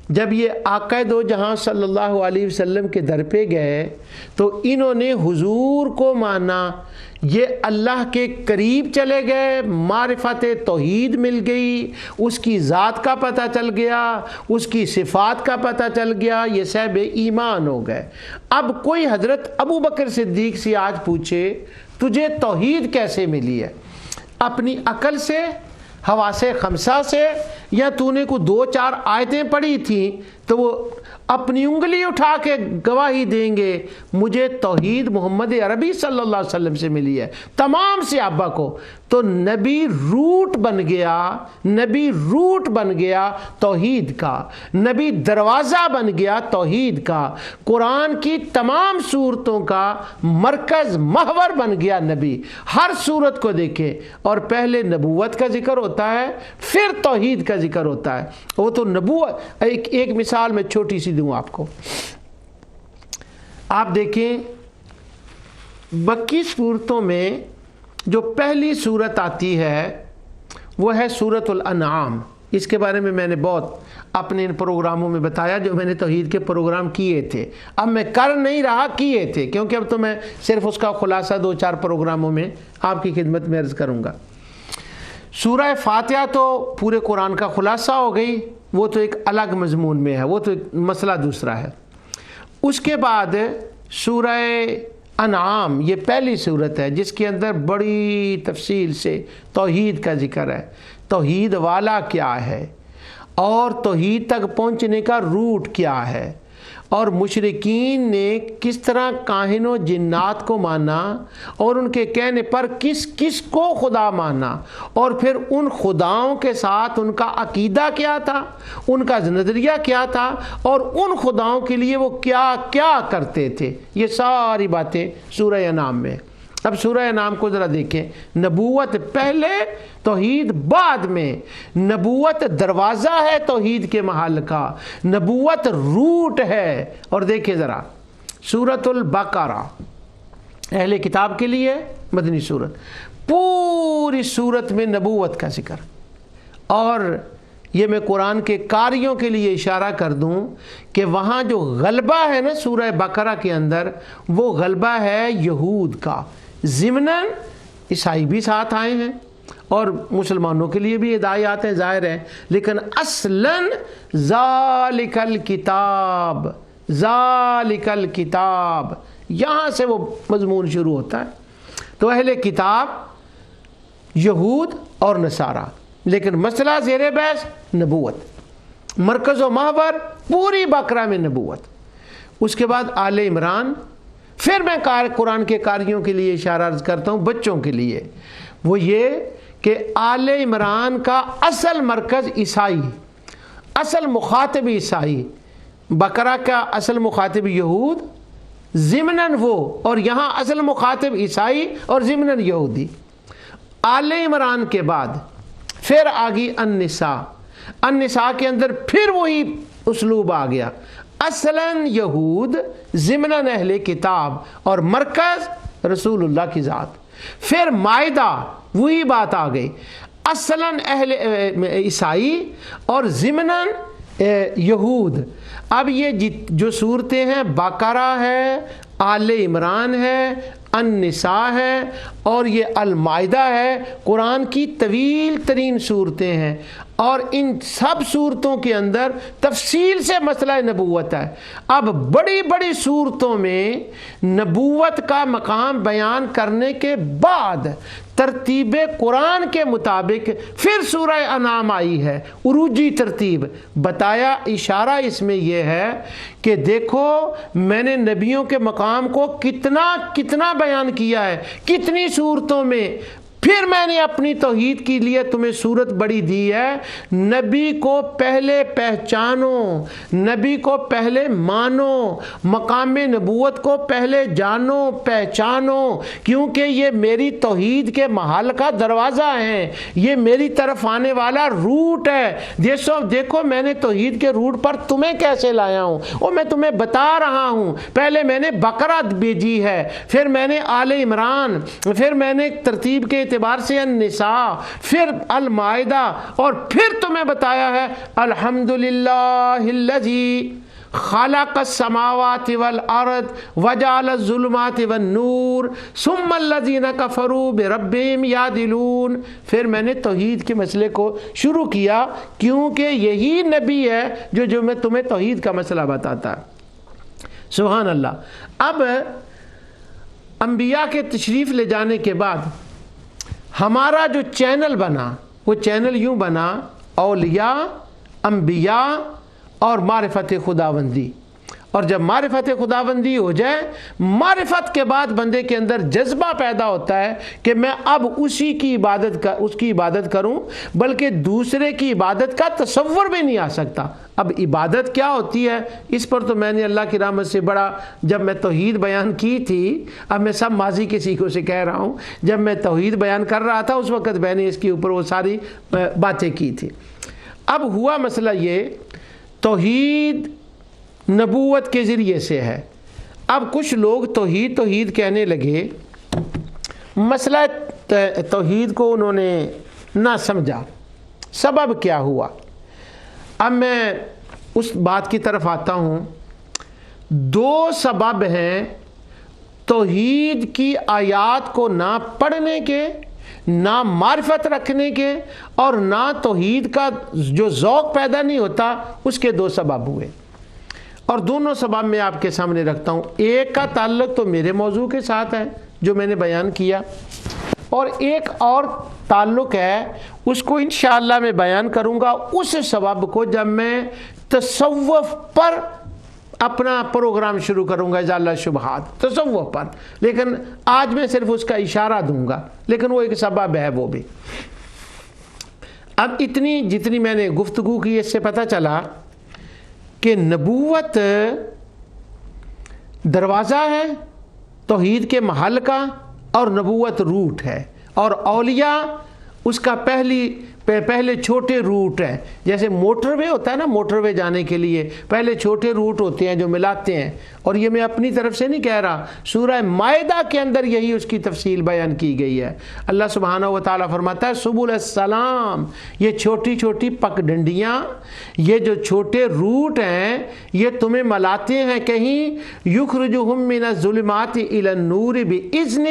جب یہ آقا دو جہاں صلی اللہ علیہ وسلم کے در پہ گئے تو انہوں نے حضور کو مانا، یہ اللہ کے قریب چلے گئے، معرفت توحید مل گئی، اس کی ذات کا پتہ چل گیا، اس کی صفات کا پتہ چل گیا، یہ صاحب ایمان ہو گئے۔ اب کوئی حضرت ابو بکر صدیق سے آج پوچھے تجھے توحید کیسے ملی ہے؟ اپنی عقل سے، حواس خمسہ سے، یا تو نے کو 2-4 آیتیں پڑھی تھیں تو وہ اپنی انگلی اٹھا کے گواہی دیں گے مجھے توحید محمد عربی صلی اللہ علیہ وسلم سے ملی ہے، تمام صحابہ کو۔ تو نبی روٹ بن گیا، نبی روٹ بن گیا توحید کا، نبی دروازہ بن گیا توحید کا، قرآن کی تمام صورتوں کا مرکز محور بن گیا نبی۔ ہر صورت کو دیکھیں اور پہلے نبوت کا ذکر ہوتا ہے، پھر توحید کا ذکر ہوتا ہے۔ وہ تو نبوت، ایک مثال میں چھوٹی سی دوں آپ کو۔ آپ دیکھیں 22 صورتوں میں جو پہلی صورت آتی ہے وہ ہے سورۃ الانعام۔ اس کے بارے میں میں نے بہت اپنے ان پروگراموں میں بتایا جو میں نے توحید کے پروگرام کیے تھے۔ اب میں کر نہیں رہا، کیے تھے، کیونکہ اب تو میں صرف اس کا خلاصہ 2-4 پروگراموں میں آپ کی خدمت میں عرض کروں گا۔ سورہ فاتحہ تو پورے قرآن کا خلاصہ ہو گئی، وہ تو ایک الگ مضمون میں ہے، وہ تو ایک مسئلہ دوسرا ہے۔ اس کے بعد سورہ انعام، یہ پہلی صورت ہے جس کے اندر بڑی تفصیل سے توحید کا ذکر ہے، توحید والا کیا ہے اور توحید تک پہنچنے کا روٹ کیا ہے، اور مشرکین نے کس طرح کاہن و جنات کو مانا اور ان کے کہنے پر کس کس کو خدا مانا، اور پھر ان خداؤں کے ساتھ ان کا عقیدہ کیا تھا، ان کا نظریہ کیا تھا، اور ان خداؤں کے لیے وہ کیا کیا کرتے تھے۔ یہ ساری باتیں سورہ انعام میں۔ اب سورہ انعام کو ذرا دیکھیں۔ نبوت پہلے، توحید بعد میں۔ نبوت دروازہ ہے توحید کے محل کا، نبوت روٹ ہے۔ اور دیکھیں ذرا سورۃ البقرہ، اہل کتاب کے لیے مدنی صورت، پوری صورت میں نبوت کا ذکر۔ اور یہ میں قرآن کے قاریوں کے لیے اشارہ کر دوں کہ وہاں جو غلبہ ہے نا سورہ بقرہ کے اندر، وہ غلبہ ہے یہود کا۔ ضمناً عیسائی بھی ساتھ آئے ہیں اور مسلمانوں کے لیے بھی ہدایات ہیں، ظاہر ہے، لیکن اصلاً ذالک الکتاب، ذالک الکتاب، یہاں سے وہ مضمون شروع ہوتا ہے۔ تو اہل کتاب یہود اور نصارہ، لیکن مسئلہ زیر بحث نبوت، مرکز و محور پوری بقرہ میں نبوت۔ اس کے بعد آل عمران، پھر میں قرآن کے قاریوں کے لیے اشارہ عرض کرتا ہوں بچوں کے لیے، وہ یہ کہ آل عمران کا اصل مرکز عیسائی، اصل مخاطب عیسائی، بقرہ کا اصل مخاطب یہود، ضمناً وہ، اور یہاں اصل مخاطب عیسائی اور ضمناً یہودی۔ آل عمران کے بعد پھر آگی النساء، النساء کے اندر پھر وہی اسلوب آ گیا، اصلاً یہود، ضمناً اہل کتاب، اور مرکز رسول اللہ کی ذات۔ پھر مائدہ، وہی بات آ گئی، اصلاً اہل عیسائی اور ضمناً یہود۔ اب یہ جو صورتیں ہیں، بقرہ ہے، آل عمران ہے، النساء ہے اور یہ المائدہ ہے، قرآن کی طویل ترین صورتیں ہیں، اور ان سب صورتوں کے اندر تفصیل سے مسئلہ نبوت ہے۔ اب بڑی بڑی صورتوں میں نبوت کا مقام بیان کرنے کے بعد ترتیب قرآن کے مطابق پھر سورہ انعام آئی ہے، عروجی ترتیب بتایا۔ اشارہ اس میں یہ ہے کہ دیکھو میں نے نبیوں کے مقام کو کتنا بیان کیا ہے، کتنی صورتوں میں، پھر میں نے اپنی توحید کے لیے تمہیں صورت بڑی دی ہے۔ نبی کو پہلے پہچانو، نبی کو پہلے مانو، مقام نبوت کو پہلے جانو پہچانو، کیونکہ یہ میری توحید کے محل کا دروازہ ہے، یہ میری طرف آنے والا روٹ ہے۔ دیکھو میں نے توحید کے روٹ پر تمہیں کیسے لایا ہوں، اور میں تمہیں بتا رہا ہوں۔ پہلے میں نے بقرہ بھیجی ہے، پھر میں نے آل عمران، پھر میں نے ترتیب کے اعتبار سے النساء، پھر المائدہ، اور پھر تمہیں بتایا ہے الحمدللہ الذی خلق السماوات والارض وجعل الظلمات والنور ثم الذین کفروا بربہم یعدلون۔ پھر میں نے توحید کے مسئلے کو شروع کیا، کیونکہ یہی نبی ہے جو میں تمہیں توحید کا مسئلہ بتاتا ہے۔ سبحان اللہ۔ اب انبیاء کے تشریف لے جانے کے بعد ہمارا جو چینل بنا، وہ چینل یوں بنا: اولیاء، انبیاء اور معرفت خداوندی۔ اور جب معرفت خداوندی ہو جائے، معرفت کے بعد بندے کے اندر جذبہ پیدا ہوتا ہے کہ میں اب اس کی عبادت کروں، بلکہ دوسرے کی عبادت کا تصور بھی نہیں آ سکتا۔ اب عبادت کیا ہوتی ہے، اس پر تو میں نے اللہ کی رحمت سے بڑا، جب میں توحید بیان کی تھی، اب میں سب ماضی کے سیکھوں سے کہہ رہا ہوں، جب میں توحید بیان کر رہا تھا اس وقت میں نے اس کے اوپر وہ ساری باتیں کی تھی۔ اب ہوا مسئلہ یہ، توحید نبوت کے ذریعے سے ہے۔ اب کچھ لوگ توحید کہنے لگے، مسئلہ توحید کو انہوں نے نہ سمجھا۔ سبب کیا ہوا؟ اب میں اس بات کی طرف آتا ہوں۔ دو سبب ہیں توحید کی آیات کو نہ پڑھنے کے، نہ معرفت رکھنے کے، اور نہ توحید کا جو ذوق پیدا نہیں ہوتا، اس کے دو سبب ہوئے، اور دونوں سبب میں آپ کے سامنے رکھتا ہوں۔ ایک کا تعلق تو میرے موضوع کے ساتھ ہے جو میں نے بیان کیا، اور ایک اور تعلق ہے، اس کو انشاءاللہ میں بیان کروں گا اس سبب کو جب میں تصوف پر اپنا پروگرام شروع کروں گا، ازالہ شبہات تصوف پر، لیکن آج میں صرف اس کا اشارہ دوں گا، لیکن وہ ایک سبب ہے وہ بھی۔ اب جتنی میں نے گفتگو کی، اس سے پتہ چلا کہ نبوت دروازہ ہے توحید کے محل کا، اور نبوت روٹ ہے، اور اولیاء اس کا پہلے چھوٹے روٹ ہیں۔ جیسے موٹر وے ہوتا ہے نا، موٹر وے جانے کے لیے پہلے چھوٹے روٹ ہوتے ہیں جو ملاتے ہیں، اور یہ میں اپنی طرف سے نہیں کہہ رہا، سورہ مائدہ کے اندر یہی اس کی تفصیل بیان کی گئی ہے۔ اللہ سبحانہ و تعالیٰ فرماتا ہے سبل السلام، یہ چھوٹی چھوٹی پک ڈنڈیاں، یہ جو چھوٹے روٹ ہیں، یہ تمہیں ملاتے ہیں کہیں، یخرجہم من الظلمات الی النور باذن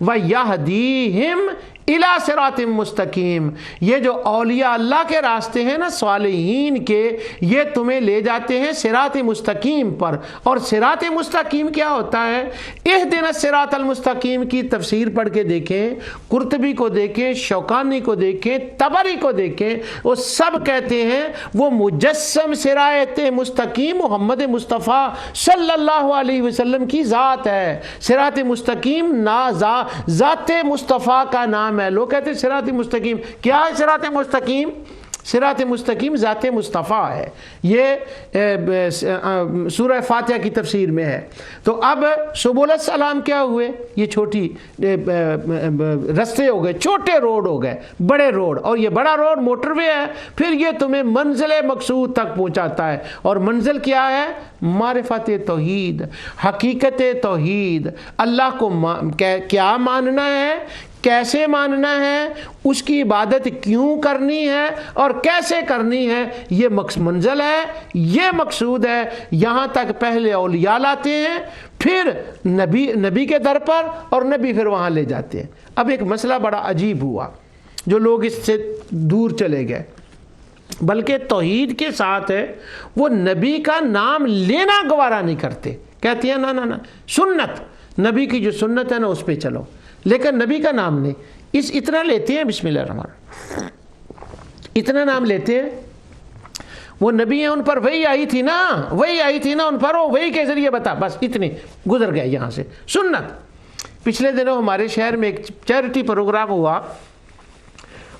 ویہدیہم الی صراط مستقیم۔ یہ جو اولیاء اللہ کے راستے ہیں نا، صالحین کے، یہ تمہیں لے جاتے ہیں صراط مستقیم پر۔ اور صراط مستقیم کیا ہوتا ہے؟ اہدنا الصراط المستقیم کی تفسیر پڑھ کے دیکھیں، قرطبی کو دیکھیں، شوکانی کو دیکھیں، طبری کو دیکھیں، وہ سب کہتے ہیں وہ مجسم صراط مستقیم محمد مصطفیٰ صلی اللہ علیہ وسلم کی ذات ہے۔ صراط مستقیم ذات مصطفیٰ کا نام ہے۔ لوگ کہتے ہیں صراط مستقیم کیا ہے؟ صراط مستقیم، صراط مستقیم ذات مصطفیٰ ہے۔ یہ سورہ فاتحہ کی تفسیر میں ہے۔ تو اب سبل السلام کیا ہوئے؟ یہ چھوٹی رستے ہو گئے، چھوٹے روڈ ہو گئے، بڑے روڈ، اور یہ بڑا روڈ موٹر وے ہے، پھر یہ تمہیں منزل مقصود تک پہنچاتا ہے۔ اور منزل کیا ہے؟ معرفت توحید، حقیقت توحید، اللہ کو کیا ماننا ہے، کیسے ماننا ہے، اس کی عبادت کیوں کرنی ہے اور کیسے کرنی ہے، یہ منزل ہے، یہ مقصود ہے۔ یہاں تک پہلے اولیاء لاتے ہیں، پھر نبی کے در پر، اور نبی پھر وہاں لے جاتے ہیں۔ اب ایک مسئلہ بڑا عجیب ہوا، جو لوگ اس سے دور چلے گئے، بلکہ توحید کے ساتھ ہے وہ نبی کا نام لینا گوارا نہیں کرتے، کہتے ہیں نا نا نا، سنت نبی کی جو سنت ہے نا اس پہ چلو، لیکن نبی کا نام نہیں۔ اتنا لیتے ہیں، بسم اللہ الرحمن الرحیم، اتنا نام لیتے ہیں۔ وہ نبی ہیں، ان پر وہی آئی تھی نا، وہی آئی تھی نا ان پر، وہی کے ذریعے بتا، بس اتنے گزر گئے یہاں سے سنت۔ پچھلے دنوں ہمارے شہر میں ایک چیریٹی پروگرام ہوا،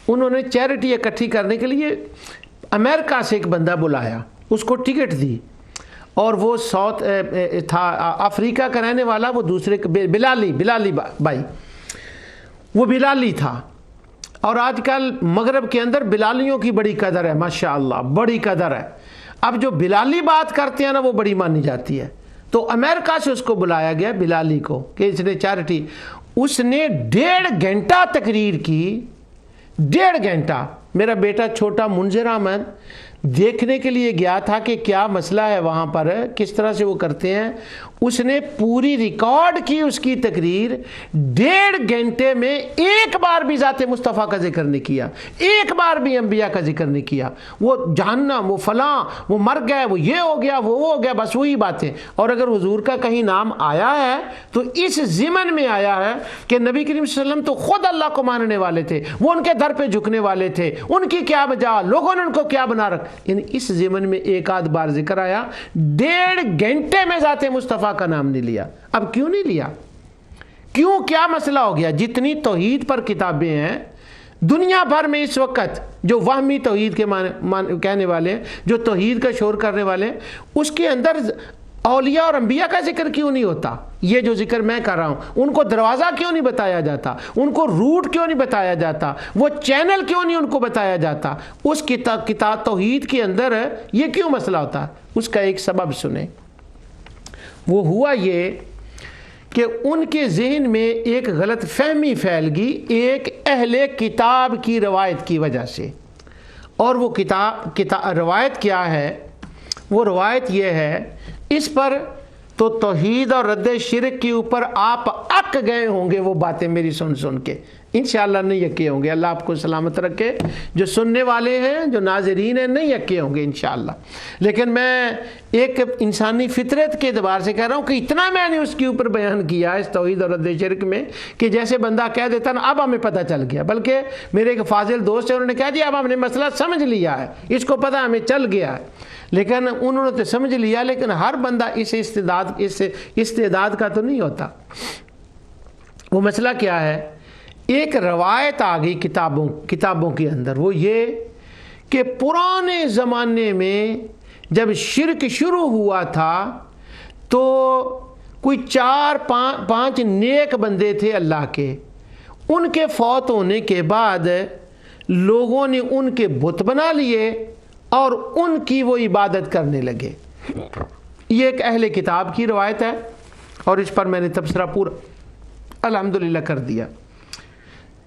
انہوں نے چیریٹی اکٹھی کرنے کے لیے امریکہ سے ایک بندہ بلایا، اس کو ٹکٹ دی، اور وہ ساؤتھ تھا، افریقہ کا رہنے والا، وہ دوسرے بلالی بھائی، وہ بلالی تھا۔ اور آج کل مغرب کے اندر بلالیوں کی بڑی قدر ہے، ماشاءاللہ بڑی قدر ہے۔ اب جو بلالی بات کرتے ہیں نا وہ بڑی مانی جاتی ہے۔ تو امریکہ سے اس کو بلایا گیا، بلالی کو، کہ اس نے چیریٹی، اس نے 1.5 گھنٹہ تقریر کی، 1.5 گھنٹہ۔ میرا بیٹا چھوٹا منذر احمد دیکھنے کے لیے گیا تھا کہ کیا مسئلہ ہے وہاں پر، کس طرح سے وہ کرتے ہیں۔ اس نے پوری ریکارڈ کی اس کی تقریر، 1.5 گھنٹے میں ایک بار بھی ذات مصطفیٰ کا ذکر نہیں کیا، ایک بار بھی انبیاء کا ذکر نہیں کیا۔ وہ جہنم، وہ فلاں، وہ مر گئے، وہ یہ ہو گیا، وہ ہو گیا، بس وہی باتیں۔ اور اگر حضور کا کہیں نام آیا ہے تو اس ضمن میں آیا ہے کہ نبی کریم صلی اللہ علیہ وسلم تو خود اللہ کو ماننے والے تھے، وہ ان کے در پہ جھکنے والے تھے، ان کی کیا وجہ، لوگوں نے ان کو کیا بنا رکھا، یعنی اس ضمن میں ایک آدھ بار ذکر آیا، 1.5 گھنٹے میں ذات مصطفیٰ کا نام نہیں لیا۔ اب کیوں نہیں لیا؟ کیوں؟ کیا مسئلہ ہو گیا؟ جتنی توحید پر کتابیں ہیں دنیا بھر میں اس وقت، جو وہمی توحید کے کہنے والے ہیں، جو توحید کا شور کرنے والے ہیں، اس کے اندر اولیاء اور انبیاء کا ذکر کیوں نہیں ہوتا؟ یہ جو ذکر میں کر رہا ہوں، ان کو دروازہ کیوں نہیں بتایا جاتا؟ ان کو روٹ کیوں نہیں بتایا جاتا؟ وہ چینل کیوں نہیں ان کو بتایا جاتا؟ اس کتاب توحید کے اندر یہ کیوں مسئلہ ہوتا؟ اس کا ایک سبب سنیں۔ وہ ہوا یہ کہ ان کے ذہن میں ایک غلط فہمی پھیل گئی ایک اہل کتاب کی روایت کی وجہ سے۔ اور وہ روایت کیا ہے؟ وہ روایت یہ ہے، اس پر تو توحید اور رد شرک کے اوپر آپ اک گئے ہوں گے، وہ باتیں میری سن سن کے، انشاءاللہ نہیں یکے ہوں گے۔ اللہ آپ کو سلامت رکھے، جو سننے والے ہیں، جو ناظرین ہیں، نہیں یکے ہوں گے انشاءاللہ۔ لیکن میں ایک انسانی فطرت کے اعتبار سے کہہ رہا ہوں کہ اتنا میں نے اس کے اوپر بیان کیا اس توحید اور رد شرک میں کہ جیسے بندہ کہہ دیتا نا اب ہمیں پتہ چل گیا۔ بلکہ میرے ایک فاضل دوست ہے، انہوں نے کہا جی اب ہم نے مسئلہ سمجھ لیا ہے، اس کو پتہ ہمیں چل گیا ہے۔ لیکن انہوں نے تو سمجھ لیا، لیکن ہر بندہ اس استعداد کا تو نہیں ہوتا۔ وہ مسئلہ کیا ہے؟ ایک روایت آ گئی کتابوں کے اندر، وہ یہ کہ پرانے زمانے میں جب شرک شروع ہوا تھا تو کوئی 4-5 نیک بندے تھے اللہ کے، ان کے فوت ہونے کے بعد لوگوں نے ان کے بت بنا لیے اور ان کی وہ عبادت کرنے لگے۔ یہ ایک اہل کتاب کی روایت ہے، اور اس پر میں نے تبصرہ پورا الحمدللہ کر دیا۔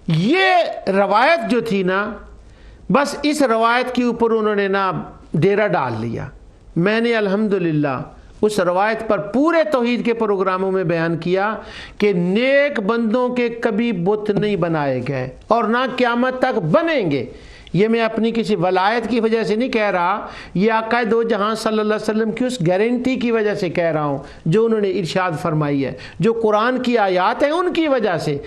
یہ روایت جو تھی نا، بس اس روایت کے اوپر انہوں نے نا ڈیرا ڈال لیا۔ میں نے الحمدللہ اس روایت پر پورے توحید کے پروگراموں میں بیان کیا کہ نیک بندوں کے کبھی بت نہیں بنائے گئے اور نہ قیامت تک بنیں گے۔ یہ میں اپنی کسی ولایت کی وجہ سے نہیں کہہ رہا، یہ آقا دو جہاں صلی اللہ علیہ وسلم کی اس گارنٹی کی وجہ سے کہہ رہا ہوں جو انہوں نے ارشاد فرمائی ہے، جو قرآن کی آیات ہیں ان کی وجہ سے۔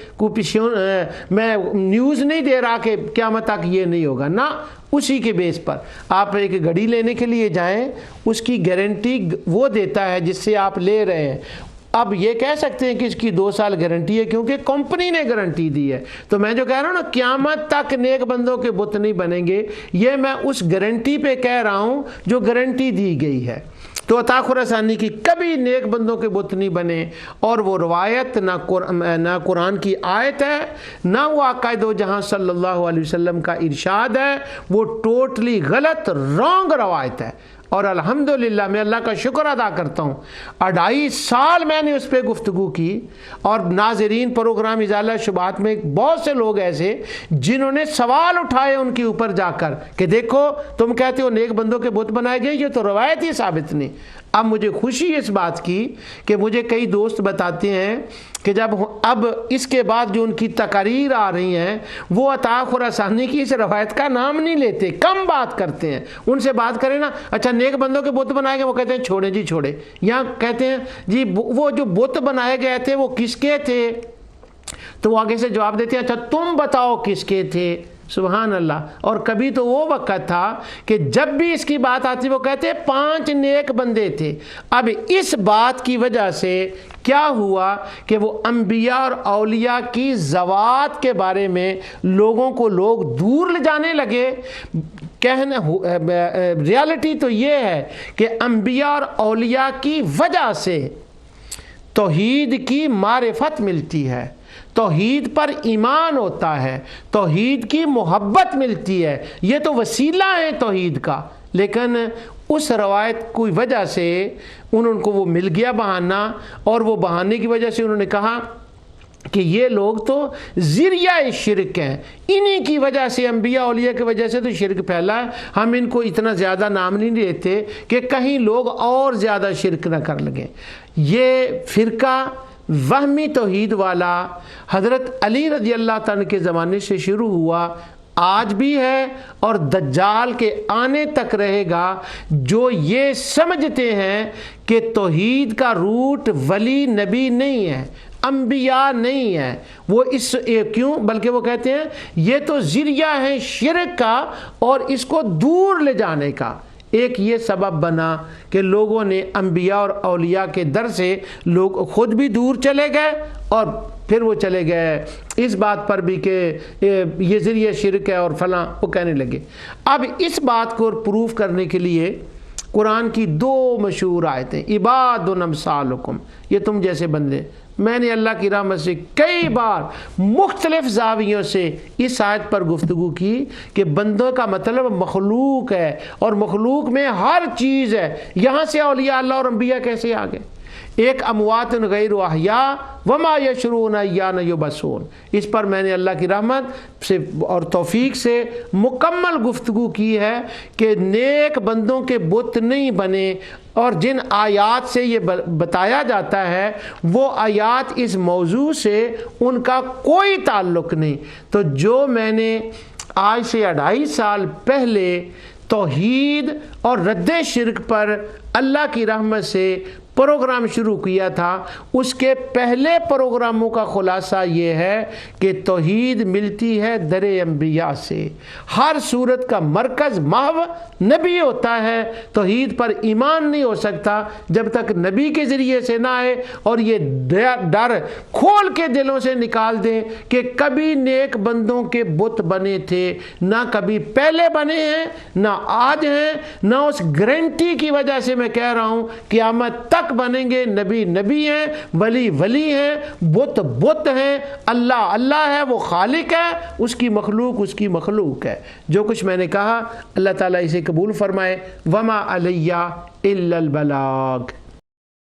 میں نیوز نہیں دے رہا کہ قیامت تک یہ نہیں ہوگا، نہ، اسی کے بیس پر۔ آپ ایک گھڑی لینے کے لیے جائیں، اس کی گارنٹی وہ دیتا ہے جس سے آپ لے رہے ہیں۔ اب یہ کہہ سکتے ہیں کہ اس کی 2 سال گارنٹی ہے کیونکہ کمپنی نے گارنٹی دی ہے۔ تو میں جو کہہ رہا ہوں نا قیامت تک نیک بندوں کے بت نہیں بنیں گے، یہ میں اس گارنٹی پہ کہہ رہا ہوں جو گارنٹی دی گئی ہے۔ تو عطا خراسانی کی کبھی نیک بندوں کے بت نہیں بنے، اور وہ روایت نہ قرآن کی آیت ہے، نہ وہ آقا دو جہاں صلی اللہ علیہ وسلم کا ارشاد ہے، وہ ٹوٹلی غلط رانگ روایت ہے۔ اور الحمدللہ میں اللہ کا شکر ادا کرتا ہوں 2.5 سال میں نے اس پہ گفتگو کی، اور ناظرین پروگرام ازالہ شبہات میں بہت سے لوگ ایسے جنہوں نے سوال اٹھائے ان کے اوپر جا کر کہ دیکھو تم کہتے ہو نیک بندوں کے بت بنائے گئے، یہ تو روایت ہی ثابت نہیں۔ اب مجھے خوشی اس بات کی کہ مجھے کئی دوست بتاتے ہیں کہ جب اب اس کے بعد جو ان کی تقاریر آ رہی ہیں وہ عطا خراسانی کی اس روایت کا نام نہیں لیتے، کم بات کرتے ہیں۔ ان سے بات کریں نا، اچھا نیک بندوں کے بت بنائے گئے، وہ کہتے ہیں چھوڑیں جی چھوڑیں۔ یہاں کہتے ہیں جی وہ جو بت بنائے گئے تھے وہ کس کے تھے، تو وہ آگے سے جواب دیتے ہیں اچھا تم بتاؤ کس کے تھے۔ سبحان اللہ۔ اور کبھی تو وہ وقت تھا کہ جب بھی اس کی بات آتی وہ کہتے 5 نیک بندے تھے۔ اب اس بات کی وجہ سے کیا ہوا کہ وہ انبیاء اور اولیاء کی ذوات کے بارے میں لوگوں کو لوگ دور لے جانے لگے۔ کہنا ریالٹی تو یہ ہے کہ انبیاء اور اولیاء کی وجہ سے توحید کی معرفت ملتی ہے، توحید پر ایمان ہوتا ہے، توحید کی محبت ملتی ہے، یہ تو وسیلہ ہے توحید کا۔ لیکن اس روایت کی وجہ سے ان کو وہ مل گیا بہانہ، اور وہ بہانے کی وجہ سے انہوں نے کہا کہ یہ لوگ تو ذریعہ شرک ہیں، انہی کی وجہ سے انبیاء اولیاء کی وجہ سے تو شرک پھیلا ہے، ہم ان کو اتنا زیادہ نام نہیں دیتے کہ کہیں لوگ اور زیادہ شرک نہ کر لگیں۔ یہ فرقہ وہمی توحید والا حضرت علی رضی اللہ تعالیٰ کے زمانے سے شروع ہوا، آج بھی ہے اور دجال کے آنے تک رہے گا، جو یہ سمجھتے ہیں کہ توحید کا روٹ ولی نبی نہیں ہے، انبیاء نہیں ہے، وہ اس کیوں بلکہ وہ کہتے ہیں یہ تو ذریعہ ہے شرک کا اور اس کو دور لے جانے کا۔ ایک یہ سبب بنا کہ لوگوں نے انبیاء اور اولیاء کے در سے لوگ خود بھی دور چلے گئے، اور پھر وہ چلے گئے اس بات پر بھی کہ یہ ذریعہ شرک ہے اور فلاں، وہ کہنے لگے۔ اب اس بات کو پروف کرنے کے لیے قرآن کی 2 مشہور آیتیں، عباد امثالکم، یہ تم جیسے بندے، میں نے اللہ کی رحمت سے کئی بار مختلف زاویوں سے اس آیت پر گفتگو کی کہ بندوں کا مطلب مخلوق ہے، اور مخلوق میں ہر چیز ہے۔ یہاں سے اولیاء اللہ اور انبیاء کیسے آ گئے؟ ایک اموات غیر احیاء وما یشعرون ایان یبعثون، اس پر میں نے اللہ کی رحمت سے اور توفیق سے مکمل گفتگو کی ہے کہ نیک بندوں کے بت نہیں بنے، اور جن آیات سے یہ بتایا جاتا ہے وہ آیات اس موضوع سے ان کا کوئی تعلق نہیں۔ تو جو میں نے آج سے 2.5 سال پہلے توحید اور رد شرک پر اللہ کی رحمت سے پروگرام شروع کیا تھا، اس کے پہلے پروگراموں کا خلاصہ یہ ہے کہ توحید ملتی ہے در انبیاء سے۔ ہر صورت کا مرکز محو نبی ہوتا ہے، توحید پر ایمان نہیں ہو سکتا جب تک نبی کے ذریعے سے نہ آئے، اور یہ ڈر کھول کے دلوں سے نکال دیں کہ کبھی نیک بندوں کے بت بنے تھے، نہ کبھی پہلے بنے ہیں، نہ آج ہیں، نہ اس گارنٹی کی وجہ سے میں کہہ رہا ہوں قیامت تک بنیں گے۔ نبی نبی ہیں، ولی ولی ہیں، بت بت ہیں، اللہ اللہ ہے، وہ خالق ہے، اس کی مخلوق ہے۔ جو کچھ میں نے کہا اللہ تعالیٰ اسے قبول فرمائے۔ وما علیہ الا البلاغ۔